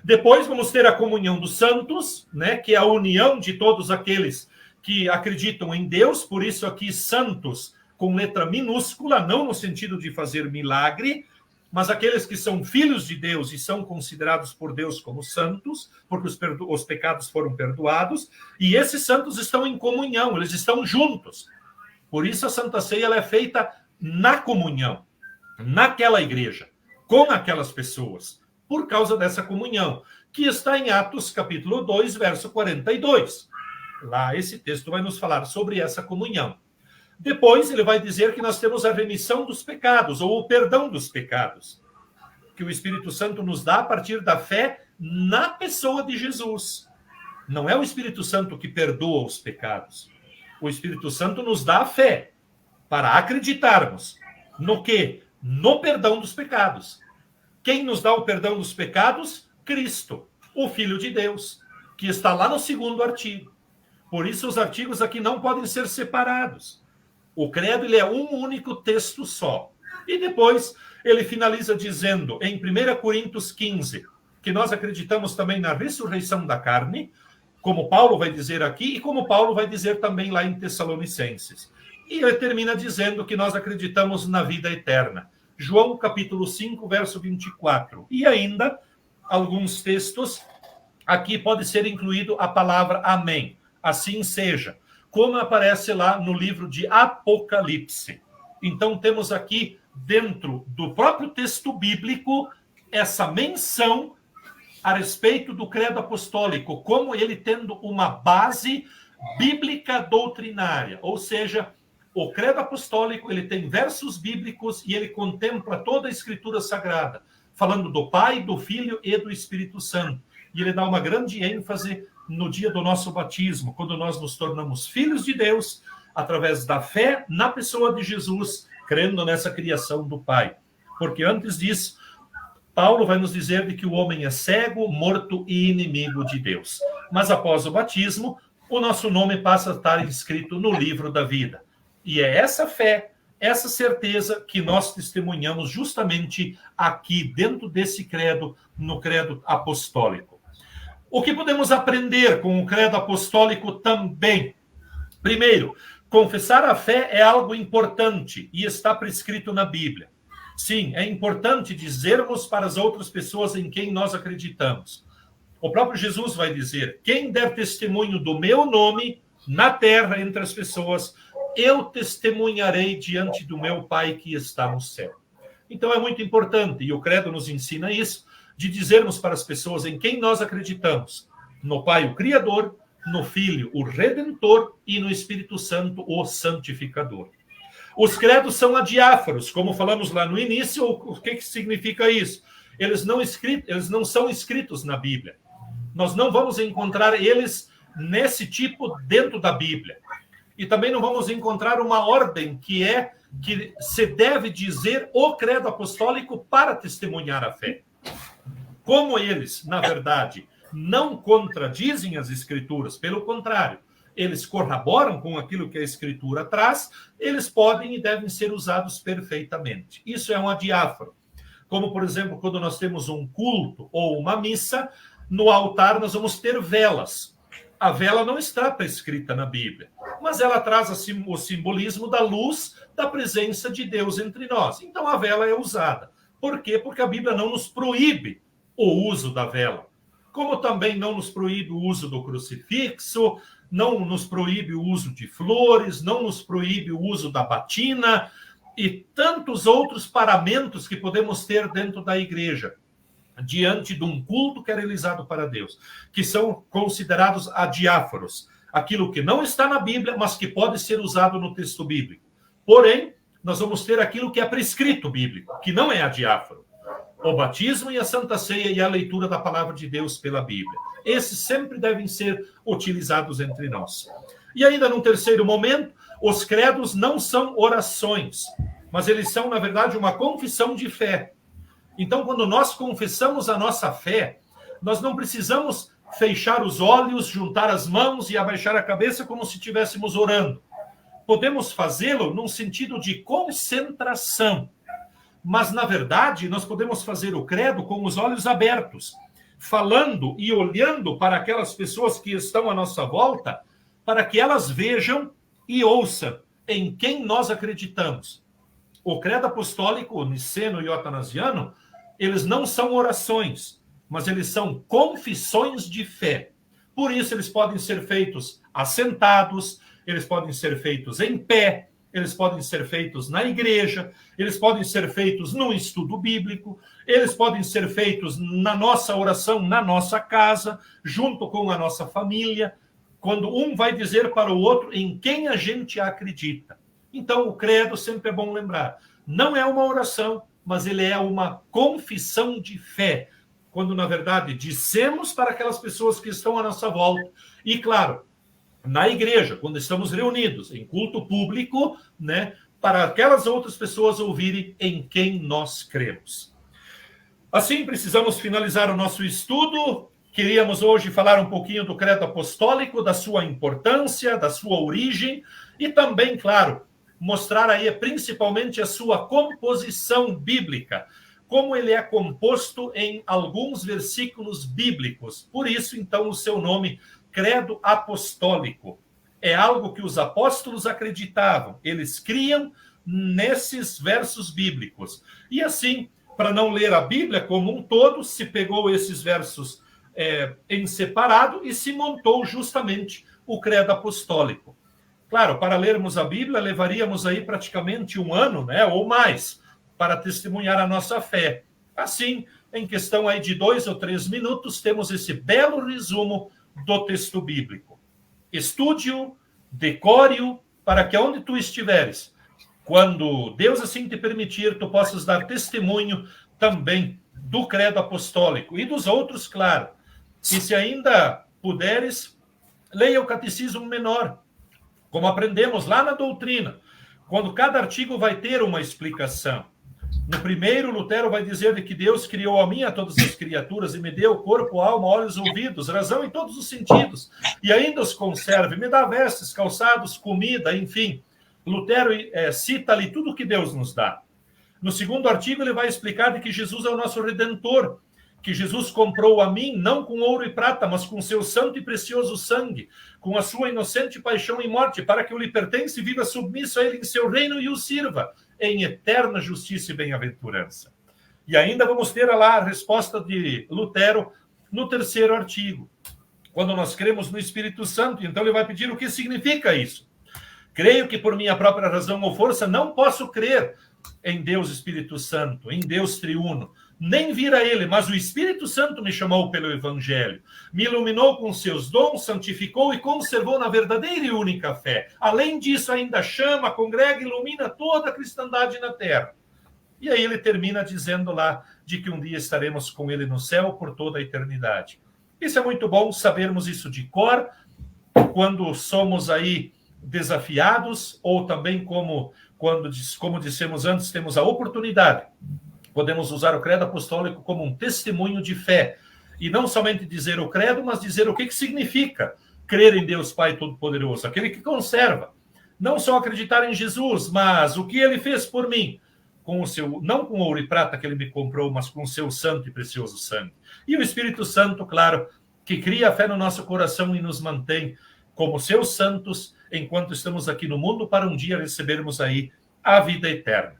S1: Depois vamos ter a comunhão dos santos, né, que é a união de todos aqueles que acreditam em Deus, por isso aqui santos com letra minúscula, não no sentido de fazer milagre, mas aqueles que são filhos de Deus e são considerados por Deus como santos, porque os pecados foram perdoados, e esses santos estão em comunhão, eles estão juntos. Por isso a Santa Ceia ela é feita na comunhão, naquela igreja, com aquelas pessoas, por causa dessa comunhão, que está em Atos capítulo 2, verso 42. Lá esse texto vai nos falar sobre essa comunhão. Depois ele vai dizer que nós temos a remissão dos pecados, ou o perdão dos pecados, que o Espírito Santo nos dá a partir da fé na pessoa de Jesus. Não é o Espírito Santo que perdoa os pecados. O Espírito Santo nos dá a fé para acreditarmos no quê? No perdão dos pecados. Quem nos dá o perdão dos pecados? Cristo, o Filho de Deus, que está lá no 2º artigo. Por isso os artigos aqui não podem ser separados. O credo ele é um único texto só. E depois ele finaliza dizendo, em 1 Coríntios 15, que nós acreditamos também na ressurreição da carne, como Paulo vai dizer aqui, e como Paulo vai dizer também lá em Tessalonicenses. E ele termina dizendo que nós acreditamos na vida eterna. João capítulo 5, verso 24. E ainda, alguns textos, aqui pode ser incluído a palavra amém. Assim seja, como aparece lá no livro de Apocalipse. Então temos aqui, dentro do próprio texto bíblico, essa menção a respeito do credo apostólico, como ele tendo uma base bíblica doutrinária, ou seja, o credo apostólico, ele tem versos bíblicos e ele contempla toda a escritura sagrada, falando do Pai, do Filho e do Espírito Santo. E ele dá uma grande ênfase no dia do nosso batismo, quando nós nos tornamos filhos de Deus, através da fé na pessoa de Jesus, crendo nessa criação do Pai. Porque antes disso, Paulo vai nos dizer de que o homem é cego, morto e inimigo de Deus. Mas após o batismo, o nosso nome passa a estar escrito no livro da vida. E é essa fé, essa certeza que nós testemunhamos justamente aqui dentro desse credo, no credo apostólico. O que podemos aprender com o credo apostólico também? Primeiro, confessar a fé é algo importante e está prescrito na Bíblia. Sim, é importante dizermos para as outras pessoas em quem nós acreditamos. O próprio Jesus vai dizer, quem der testemunho do meu nome na terra entre as pessoas, eu testemunharei diante do meu Pai que está no céu. Então é muito importante, e o credo nos ensina isso, de dizermos para as pessoas em quem nós acreditamos, no Pai o Criador, no Filho o Redentor e no Espírito Santo o Santificador. Os credos são adiáforos, como falamos lá no início. O que significa isso? Eles não são escritos na Bíblia. Nós não vamos encontrar eles nesse tipo dentro da Bíblia. E também não vamos encontrar uma ordem que se deve dizer o credo apostólico para testemunhar a fé. Como eles, na verdade, não contradizem as Escrituras, pelo contrário, eles corroboram com aquilo que a Escritura traz, eles podem e devem ser usados perfeitamente. Isso é um adiáforo. Como, por exemplo, quando nós temos um culto ou uma missa, no altar nós vamos ter velas. A vela não está prescrita na Bíblia, mas ela traz o simbolismo da luz da presença de Deus entre nós. Então a vela é usada. Por quê? Porque a Bíblia não nos proíbe o uso da vela. Como também não nos proíbe o uso do crucifixo, não nos proíbe o uso de flores, não nos proíbe o uso da batina e tantos outros paramentos que podemos ter dentro da igreja, diante de um culto que é realizado para Deus, que são considerados adiáforos, aquilo que não está na Bíblia, mas que pode ser usado no texto bíblico. Porém, nós vamos ter aquilo que é prescrito bíblico, que não é adiáforo. O batismo e a Santa Ceia e a leitura da palavra de Deus pela Bíblia. Esses sempre devem ser utilizados entre nós. E ainda num terceiro momento, os credos não são orações, mas eles são, na verdade, uma confissão de fé. Então, quando nós confessamos a nossa fé, nós não precisamos fechar os olhos, juntar as mãos e abaixar a cabeça como se estivéssemos orando. Podemos fazê-lo num sentido de concentração. Mas, na verdade, nós podemos fazer o credo com os olhos abertos, falando e olhando para aquelas pessoas que estão à nossa volta, para que elas vejam e ouçam em quem nós acreditamos. O credo apostólico, o niceno e o atanasiano, eles não são orações, mas eles são confissões de fé. Por isso, eles podem ser feitos assentados, eles podem ser feitos em pé, eles podem ser feitos na igreja, eles podem ser feitos no estudo bíblico, eles podem ser feitos na nossa oração, na nossa casa, junto com a nossa família, quando um vai dizer para o outro em quem a gente acredita. Então, o credo, sempre é bom lembrar, não é uma oração, mas ele é uma confissão de fé, quando, na verdade, dissemos para aquelas pessoas que estão à nossa volta. E, claro, na igreja, quando estamos reunidos em culto público, né, para aquelas outras pessoas ouvirem em quem nós cremos. Assim, precisamos finalizar o nosso estudo. Queríamos hoje falar um pouquinho do credo apostólico, da sua importância, da sua origem e também, claro, mostrar aí principalmente a sua composição bíblica, como ele é composto em alguns versículos bíblicos. Por isso, então, o seu nome, credo apostólico. É algo que os apóstolos acreditavam. Eles criam nesses versos bíblicos. E assim, para não ler a Bíblia como um todo, se pegou esses versos em separado e se montou justamente o credo apostólico. Claro, para lermos a Bíblia, levaríamos aí praticamente um ano, né, ou mais, para testemunhar a nossa fé. Assim, em questão aí de 2 ou 3 minutos, temos esse belo resumo do texto bíblico. Estude-o, decore-o, para que onde tu estiveres, quando Deus assim te permitir, tu possas dar testemunho também do credo apostólico e dos outros, claro. E se ainda puderes, leia o catecismo menor, como aprendemos lá na doutrina, quando cada artigo vai ter uma explicação. No primeiro, Lutero vai dizer de que Deus criou a mim e a todas as criaturas e me deu corpo, alma, olhos, ouvidos, razão em todos os sentidos, e ainda os conserve, me dá vestes, calçados, comida, enfim. Lutero cita ali tudo que Deus nos dá. No segundo artigo, ele vai explicar de que Jesus é o nosso Redentor, que Jesus comprou a mim, não com ouro e prata, mas com seu santo e precioso sangue, com a sua inocente paixão e morte, para que eu lhe pertence e viva submisso a ele em seu reino e o sirva, em eterna justiça e bem-aventurança. E ainda vamos ter lá a resposta de Lutero no terceiro artigo, quando nós cremos no Espírito Santo. Então ele vai pedir o que significa isso. Creio que por minha própria razão ou força não posso crer em Deus Espírito Santo, em Deus triuno, nem vir a ele, mas o Espírito Santo me chamou pelo Evangelho, me iluminou com seus dons, santificou e conservou na verdadeira e única fé. Além disso, ainda chama, congrega e ilumina toda a cristandade na terra. E aí ele termina dizendo lá de que um dia estaremos com ele no céu por toda a eternidade. Isso é muito bom, sabermos isso de cor, quando somos aí desafiados, ou também como dissemos antes, temos a oportunidade. Podemos usar o credo apostólico como um testemunho de fé. E não somente dizer o credo, mas dizer o que significa crer em Deus Pai Todo-Poderoso, aquele que conserva. Não só acreditar em Jesus, mas o que ele fez por mim, com o seu, não com ouro e prata que ele me comprou, mas com o seu santo e precioso sangue. E o Espírito Santo, claro, que cria a fé no nosso coração e nos mantém como seus santos, enquanto estamos aqui no mundo, para um dia recebermos aí a vida eterna.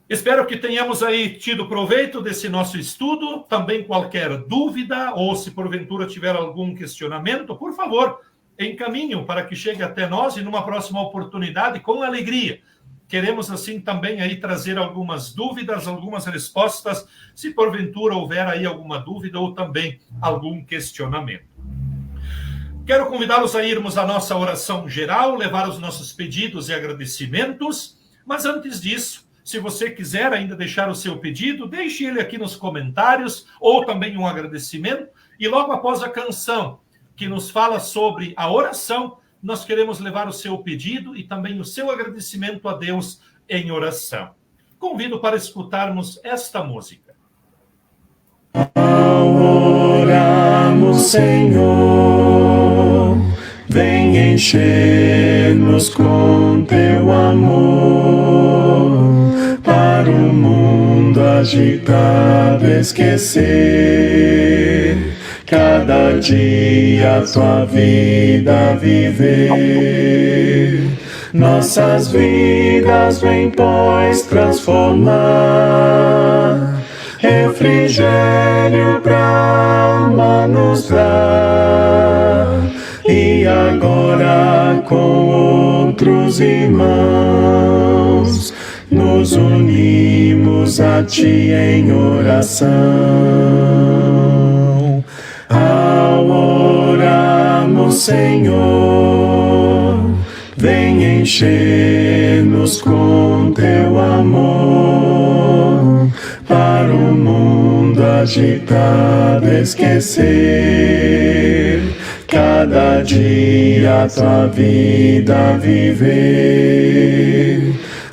S1: Espero que tenhamos aí tido proveito desse nosso estudo. Também qualquer dúvida ou se porventura tiver algum questionamento, por favor, encaminhem para que chegue até nós e numa próxima oportunidade, com alegria. Queremos assim também aí trazer algumas dúvidas, algumas respostas, se porventura houver aí alguma dúvida ou também algum questionamento. Quero convidá-los a irmos à nossa oração geral, levar os nossos pedidos e agradecimentos, mas antes disso, se você quiser ainda deixar o seu pedido, deixe ele aqui nos comentários, ou também um agradecimento, e logo após a canção que nos fala sobre a oração, nós queremos levar o seu pedido e também o seu agradecimento a Deus em oração. Convido para escutarmos esta música.
S2: Oramos, Senhor, vem encher-nos com teu amor para o mundo agitado esquecer, cada dia tua vida viver. Nossas vidas vem, pois, transformar, refrigério pra alma nos dar. E agora com outros irmãos nos unimos a ti em oração. Ao orarmos, Senhor, vem encher-nos com teu amor, para o mundo agitado esquecer, cada dia tua vida viver.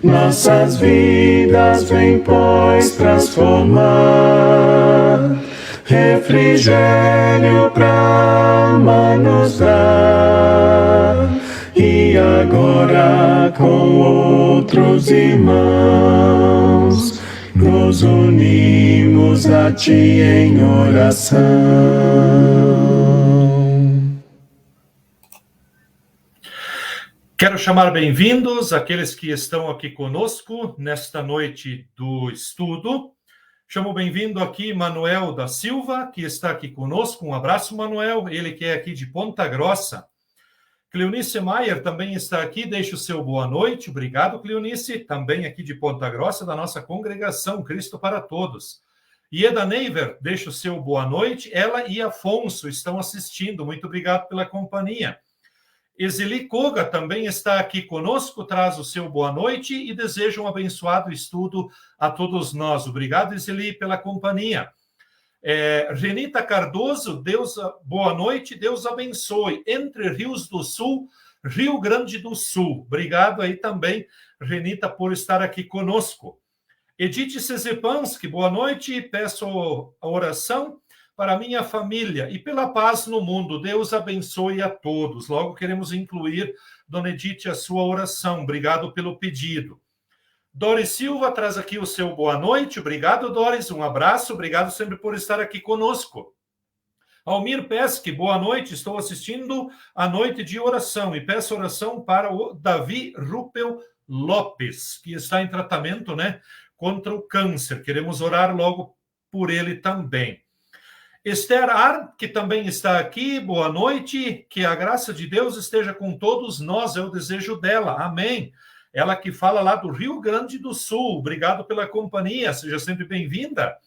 S2: Nossas vidas vem, pois, transformar, refrigério pra alma nos dar. E agora com outros irmãos nos unimos a ti em oração.
S1: Quero chamar bem-vindos aqueles que estão aqui conosco nesta noite do estudo. Chamo bem-vindo aqui Manuel da Silva, que está aqui conosco. Um abraço, Manuel, ele que é aqui de Ponta Grossa. Cleonice Maier também está aqui, deixa o seu boa noite. Obrigado, Cleonice, também aqui de Ponta Grossa, da nossa congregação Cristo para Todos. Ieda Neiver, deixa o seu boa noite. Ela e Afonso estão assistindo, muito obrigado pela companhia. Exili Koga também está aqui conosco, traz o seu boa noite e deseja um abençoado estudo a todos nós. Obrigado, Exili, pela companhia. Renita Cardoso, boa noite, Deus abençoe. Entre Rios do Sul, Rio Grande do Sul. Obrigado aí também, Renita, por estar aqui conosco. Edith Sezepansky, boa noite, peço a oração para minha família e pela paz no mundo. Deus abençoe a todos. Logo queremos incluir, Dona Edith, a sua oração. Obrigado pelo pedido. Doris Silva traz aqui o seu boa noite. Obrigado, Doris. Um abraço. Obrigado sempre por estar aqui conosco. Almir Pesque, boa noite. Estou assistindo a noite de oração e peço oração para o Davi Rupel Lopes, que está em tratamento, contra o câncer. Queremos orar logo por ele também. Esther Ar, que também está aqui, boa noite, que a graça de Deus esteja com todos nós, é o desejo dela, amém. Ela que fala lá do Rio Grande do Sul, obrigado pela companhia, seja sempre bem-vinda.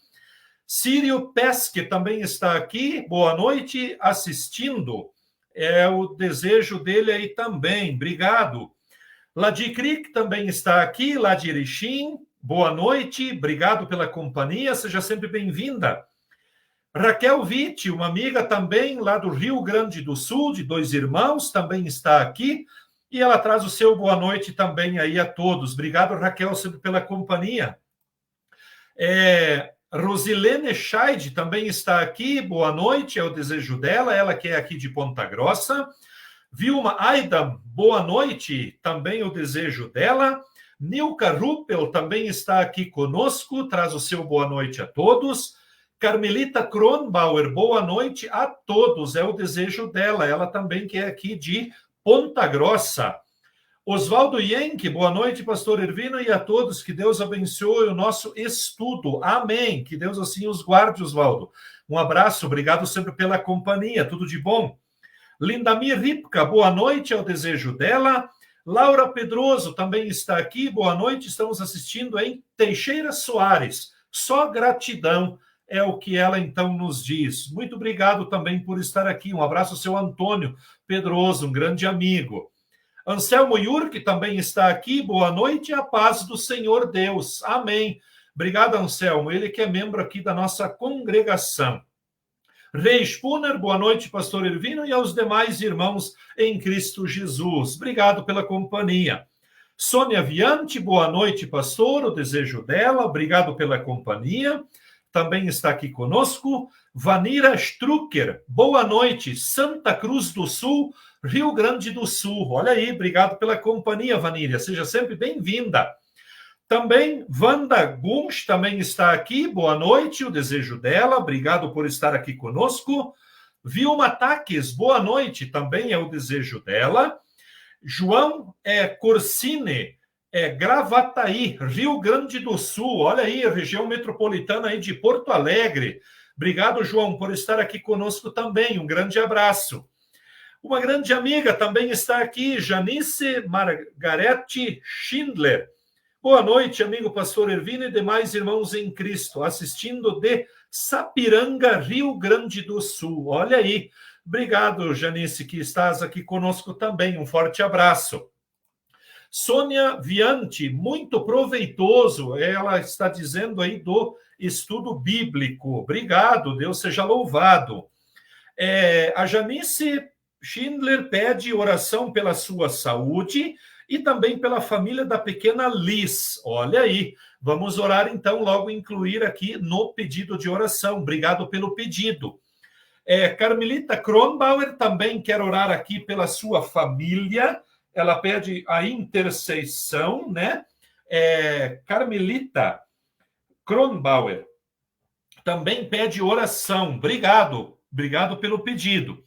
S1: Círio Pesque também está aqui, boa noite, assistindo, é o desejo dele aí também, obrigado. Ladicri, que também está aqui, lá de Erechim, boa noite, obrigado pela companhia, seja sempre bem-vinda. Raquel Witt, uma amiga também lá do Rio Grande do Sul, de Dois Irmãos, também está aqui, e ela traz o seu boa noite também aí a todos. Obrigado, Raquel, sempre pela companhia. Rosilene Scheid também está aqui, boa noite, é o desejo dela, ela que é aqui de Ponta Grossa. Vilma Aidam, boa noite, também o desejo dela. Nilka Ruppel também está aqui conosco, traz o seu boa noite a todos. Carmelita Kronbauer, boa noite a todos, é o desejo dela, ela também que é aqui de Ponta Grossa. Oswaldo Yenke, boa noite, pastor Ervino, e a todos, que Deus abençoe o nosso estudo, amém, que Deus assim os guarde, Oswaldo. Um abraço, obrigado sempre pela companhia, tudo de bom. Lindamir Ripka, boa noite, é o desejo dela. Laura Pedroso também está aqui, boa noite, estamos assistindo em Teixeira Soares, só gratidão. É o que ela, então, nos diz. Muito obrigado também por estar aqui. Um abraço ao seu Antônio Pedroso, um grande amigo. Anselmo Yurk também está aqui. Boa noite e a paz do Senhor Deus. Amém. Obrigado, Anselmo. Ele que é membro aqui da nossa congregação. Rei Spunner, boa noite, pastor Ervino, e aos demais irmãos em Cristo Jesus. Obrigado pela companhia. Sônia Viante, boa noite, pastor. O desejo dela. Obrigado pela companhia. Também está aqui conosco, Vanira Strucker, boa noite, Santa Cruz do Sul, Rio Grande do Sul. Olha aí, obrigado pela companhia, Vanira, seja sempre bem-vinda. Também Wanda Gunsch também está aqui, boa noite, o desejo dela, obrigado por estar aqui conosco. Vilma Taques, boa noite, também é o desejo dela. João Corsine, Gravataí, Rio Grande do Sul, olha aí, região metropolitana aí de Porto Alegre. Obrigado, João, por estar aqui conosco também, um grande abraço. Uma grande amiga também está aqui, Janice Margarete Schindler. Boa noite, amigo pastor Ervino e demais irmãos em Cristo, assistindo de Sapiranga, Rio Grande do Sul. Olha aí. Obrigado, Janice, que estás aqui conosco também. Um forte abraço. Sônia Viante, muito proveitoso. Ela está dizendo aí do estudo bíblico. Obrigado, Deus seja louvado. A Janice Schindler pede oração pela sua saúde e também pela família da pequena Liz. Olha aí, vamos orar então, logo incluir aqui no pedido de oração. Obrigado pelo pedido. Carmelita Kronbauer também quer orar aqui pela sua família. Ela pede a intercessão, né? Carmelita Kronbauer também pede oração. Obrigado pelo pedido.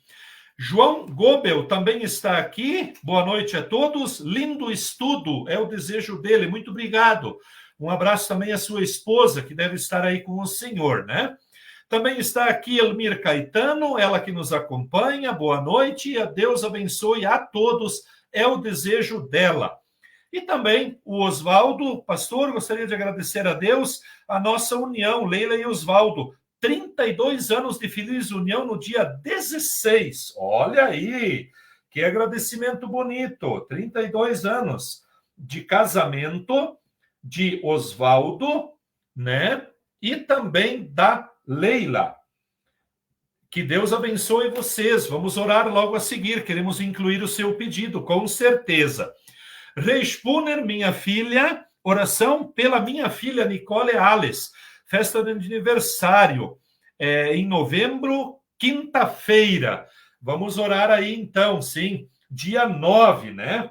S1: João Gobel também está aqui. Boa noite a todos. Lindo estudo, é o desejo dele. Muito obrigado. Um abraço também à sua esposa, que deve estar aí com o senhor, né? Também está aqui Elmir Caetano, ela que nos acompanha. Boa noite. A Deus abençoe a todos. É o desejo dela. E também o Oswaldo, pastor, gostaria de agradecer a Deus a nossa união, Leila e Oswaldo. 32 anos de feliz união no dia 16. Olha aí, que agradecimento bonito. 32 anos de casamento de Oswaldo, né? E também da Leila. Que Deus abençoe vocês. Vamos orar logo a seguir. Queremos incluir o seu pedido, com certeza. Reispuner, minha filha, oração pela minha filha Nicole Alves. Festa de aniversário, em novembro, quinta-feira. Vamos orar aí, então, sim. Dia 9, né?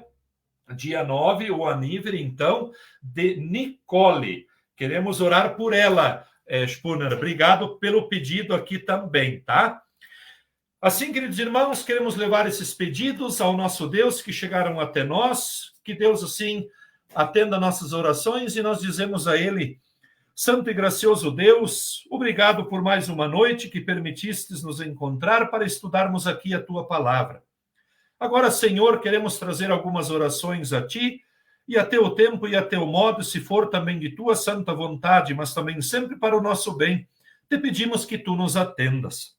S1: Dia 9, o aniversário, então, de Nicole. Queremos orar por ela, Spunner. Obrigado pelo pedido aqui também, tá? Assim, queridos irmãos, queremos levar esses pedidos ao nosso Deus que chegaram até nós. Que Deus, assim, atenda nossas orações e nós dizemos a Ele: Santo e gracioso Deus, obrigado por mais uma noite que permitistes nos encontrar para estudarmos aqui a Tua palavra. Agora, Senhor, queremos trazer algumas orações a Ti, e a Teu tempo e a Teu modo, se for também de Tua santa vontade, mas também sempre para o nosso bem. Te pedimos que Tu nos atendas.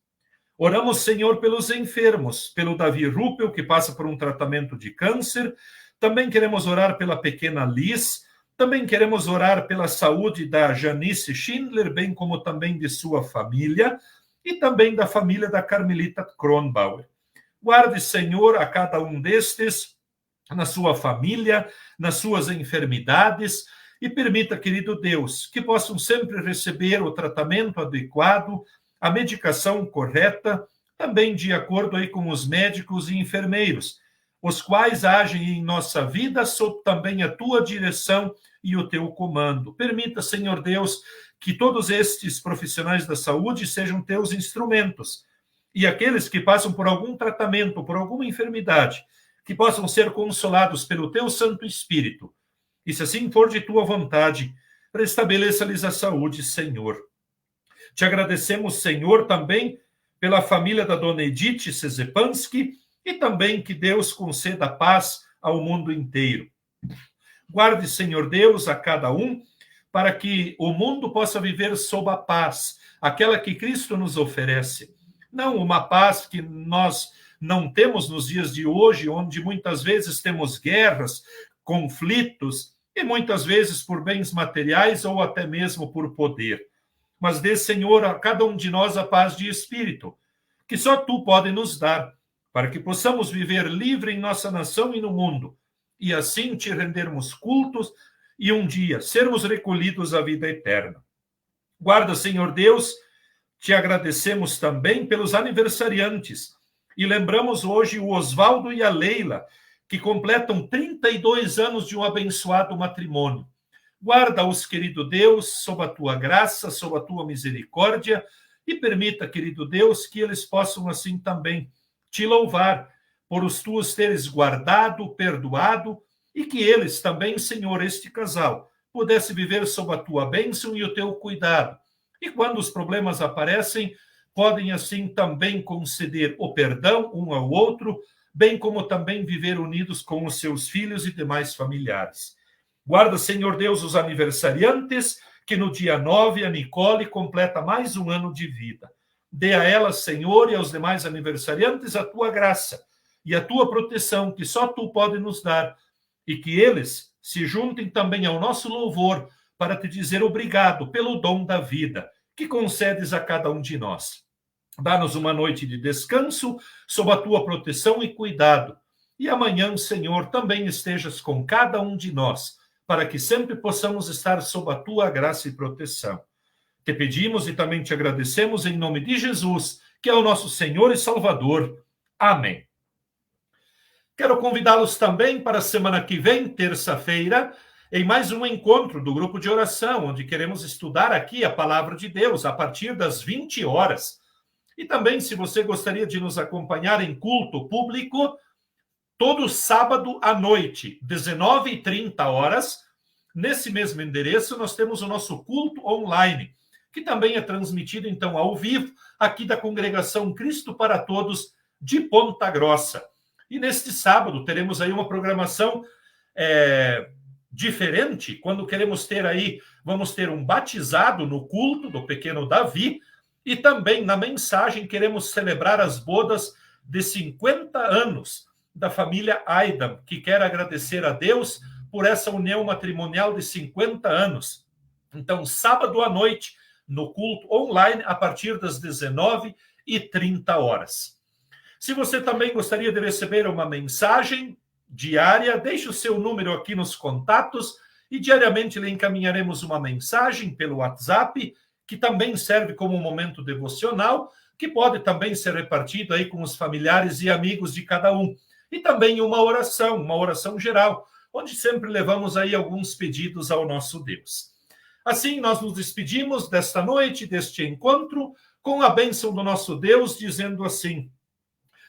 S1: Oramos, Senhor, pelos enfermos, pelo Davi Ruppel, que passa por um tratamento de câncer. Também queremos orar pela pequena Liz. Também queremos orar pela saúde da Janice Schindler, bem como também de sua família, e também da família da Carmelita Kronbauer. Guarde, Senhor, a cada um destes, na sua família, nas suas enfermidades, e permita, querido Deus, que possam sempre receber o tratamento adequado, a medicação correta, também de acordo aí com os médicos e enfermeiros, os quais agem em nossa vida sob também a tua direção e o teu comando. Permita, Senhor Deus, que todos estes profissionais da saúde sejam teus instrumentos, e aqueles que passam por algum tratamento, por alguma enfermidade, que possam ser consolados pelo teu Santo Espírito. E se assim for de tua vontade, restabeleça-lhes a saúde, Senhor. Te agradecemos, Senhor, também pela família da dona Edith Sezepansky, e também que Deus conceda paz ao mundo inteiro. Guarde, Senhor Deus, a cada um, para que o mundo possa viver sob a paz, aquela que Cristo nos oferece. Não uma paz que nós não temos nos dias de hoje, onde muitas vezes temos guerras, conflitos, e muitas vezes por bens materiais ou até mesmo por poder. Mas dê, Senhor, a cada um de nós a paz de espírito, que só Tu pode nos dar, para que possamos viver livre em nossa nação e no mundo, e assim Te rendermos cultos e um dia sermos recolhidos à vida eterna. Guarda, Senhor Deus, Te agradecemos também pelos aniversariantes, e lembramos hoje o Oswaldo e a Leila, que completam 32 anos de um abençoado matrimônio. Guarda-os, querido Deus, sob a tua graça, sob a tua misericórdia, e permita, querido Deus, que eles possam assim também te louvar por os tuas teres guardado, perdoado, e que eles também, Senhor, este casal, pudesse viver sob a tua bênção e o teu cuidado. E quando os problemas aparecem, podem assim também conceder o perdão um ao outro, bem como também viver unidos com os seus filhos e demais familiares. Guarda, Senhor Deus, os aniversariantes, que no dia 9 a Nicole completa mais um ano de vida. Dê a ela, Senhor, e aos demais aniversariantes a tua graça e a tua proteção, que só tu pode nos dar, e que eles se juntem também ao nosso louvor para te dizer obrigado pelo dom da vida que concedes a cada um de nós. Dá-nos uma noite de descanso sob a tua proteção e cuidado. E amanhã, Senhor, também estejas com cada um de nós, para que sempre possamos estar sob a tua graça e proteção. Te pedimos e também te agradecemos em nome de Jesus, que é o nosso Senhor e Salvador. Amém. Quero convidá-los também para a semana que vem, terça-feira, em mais um encontro do grupo de oração, onde queremos estudar aqui a palavra de Deus a partir das 20 horas. E também, se você gostaria de nos acompanhar em culto público, todo sábado à noite, 19h30, nesse mesmo endereço, nós temos o nosso culto online, que também é transmitido, então, ao vivo, aqui da Congregação Cristo para Todos de Ponta Grossa. E neste sábado teremos aí uma programação diferente, quando queremos ter aí, vamos ter um batizado no culto do pequeno Davi, e também na mensagem queremos celebrar as bodas de 50 anos da família Aidam, que quer agradecer a Deus por essa união matrimonial de 50 anos. Então, sábado à noite, no culto online, a partir das 19h30. Se você também gostaria de receber uma mensagem diária, deixe o seu número aqui nos contatos e diariamente lhe encaminharemos uma mensagem pelo WhatsApp, que também serve como um momento devocional, que pode também ser repartido aí com os familiares e amigos de cada um. E também uma oração geral, onde sempre levamos aí alguns pedidos ao nosso Deus. Assim, nós nos despedimos desta noite, deste encontro, com a bênção do nosso Deus, dizendo assim: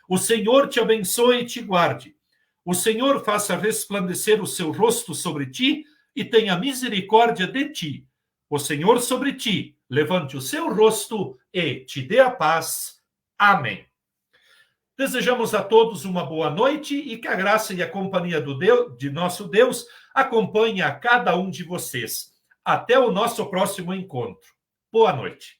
S1: o Senhor te abençoe e te guarde. O Senhor faça resplandecer o seu rosto sobre ti e tenha misericórdia de ti. O Senhor sobre ti levante o seu rosto e te dê a paz. Amém. Desejamos a todos uma boa noite e que a graça e a companhia de nosso Deus acompanhe a cada um de vocês. Até o nosso próximo encontro. Boa noite.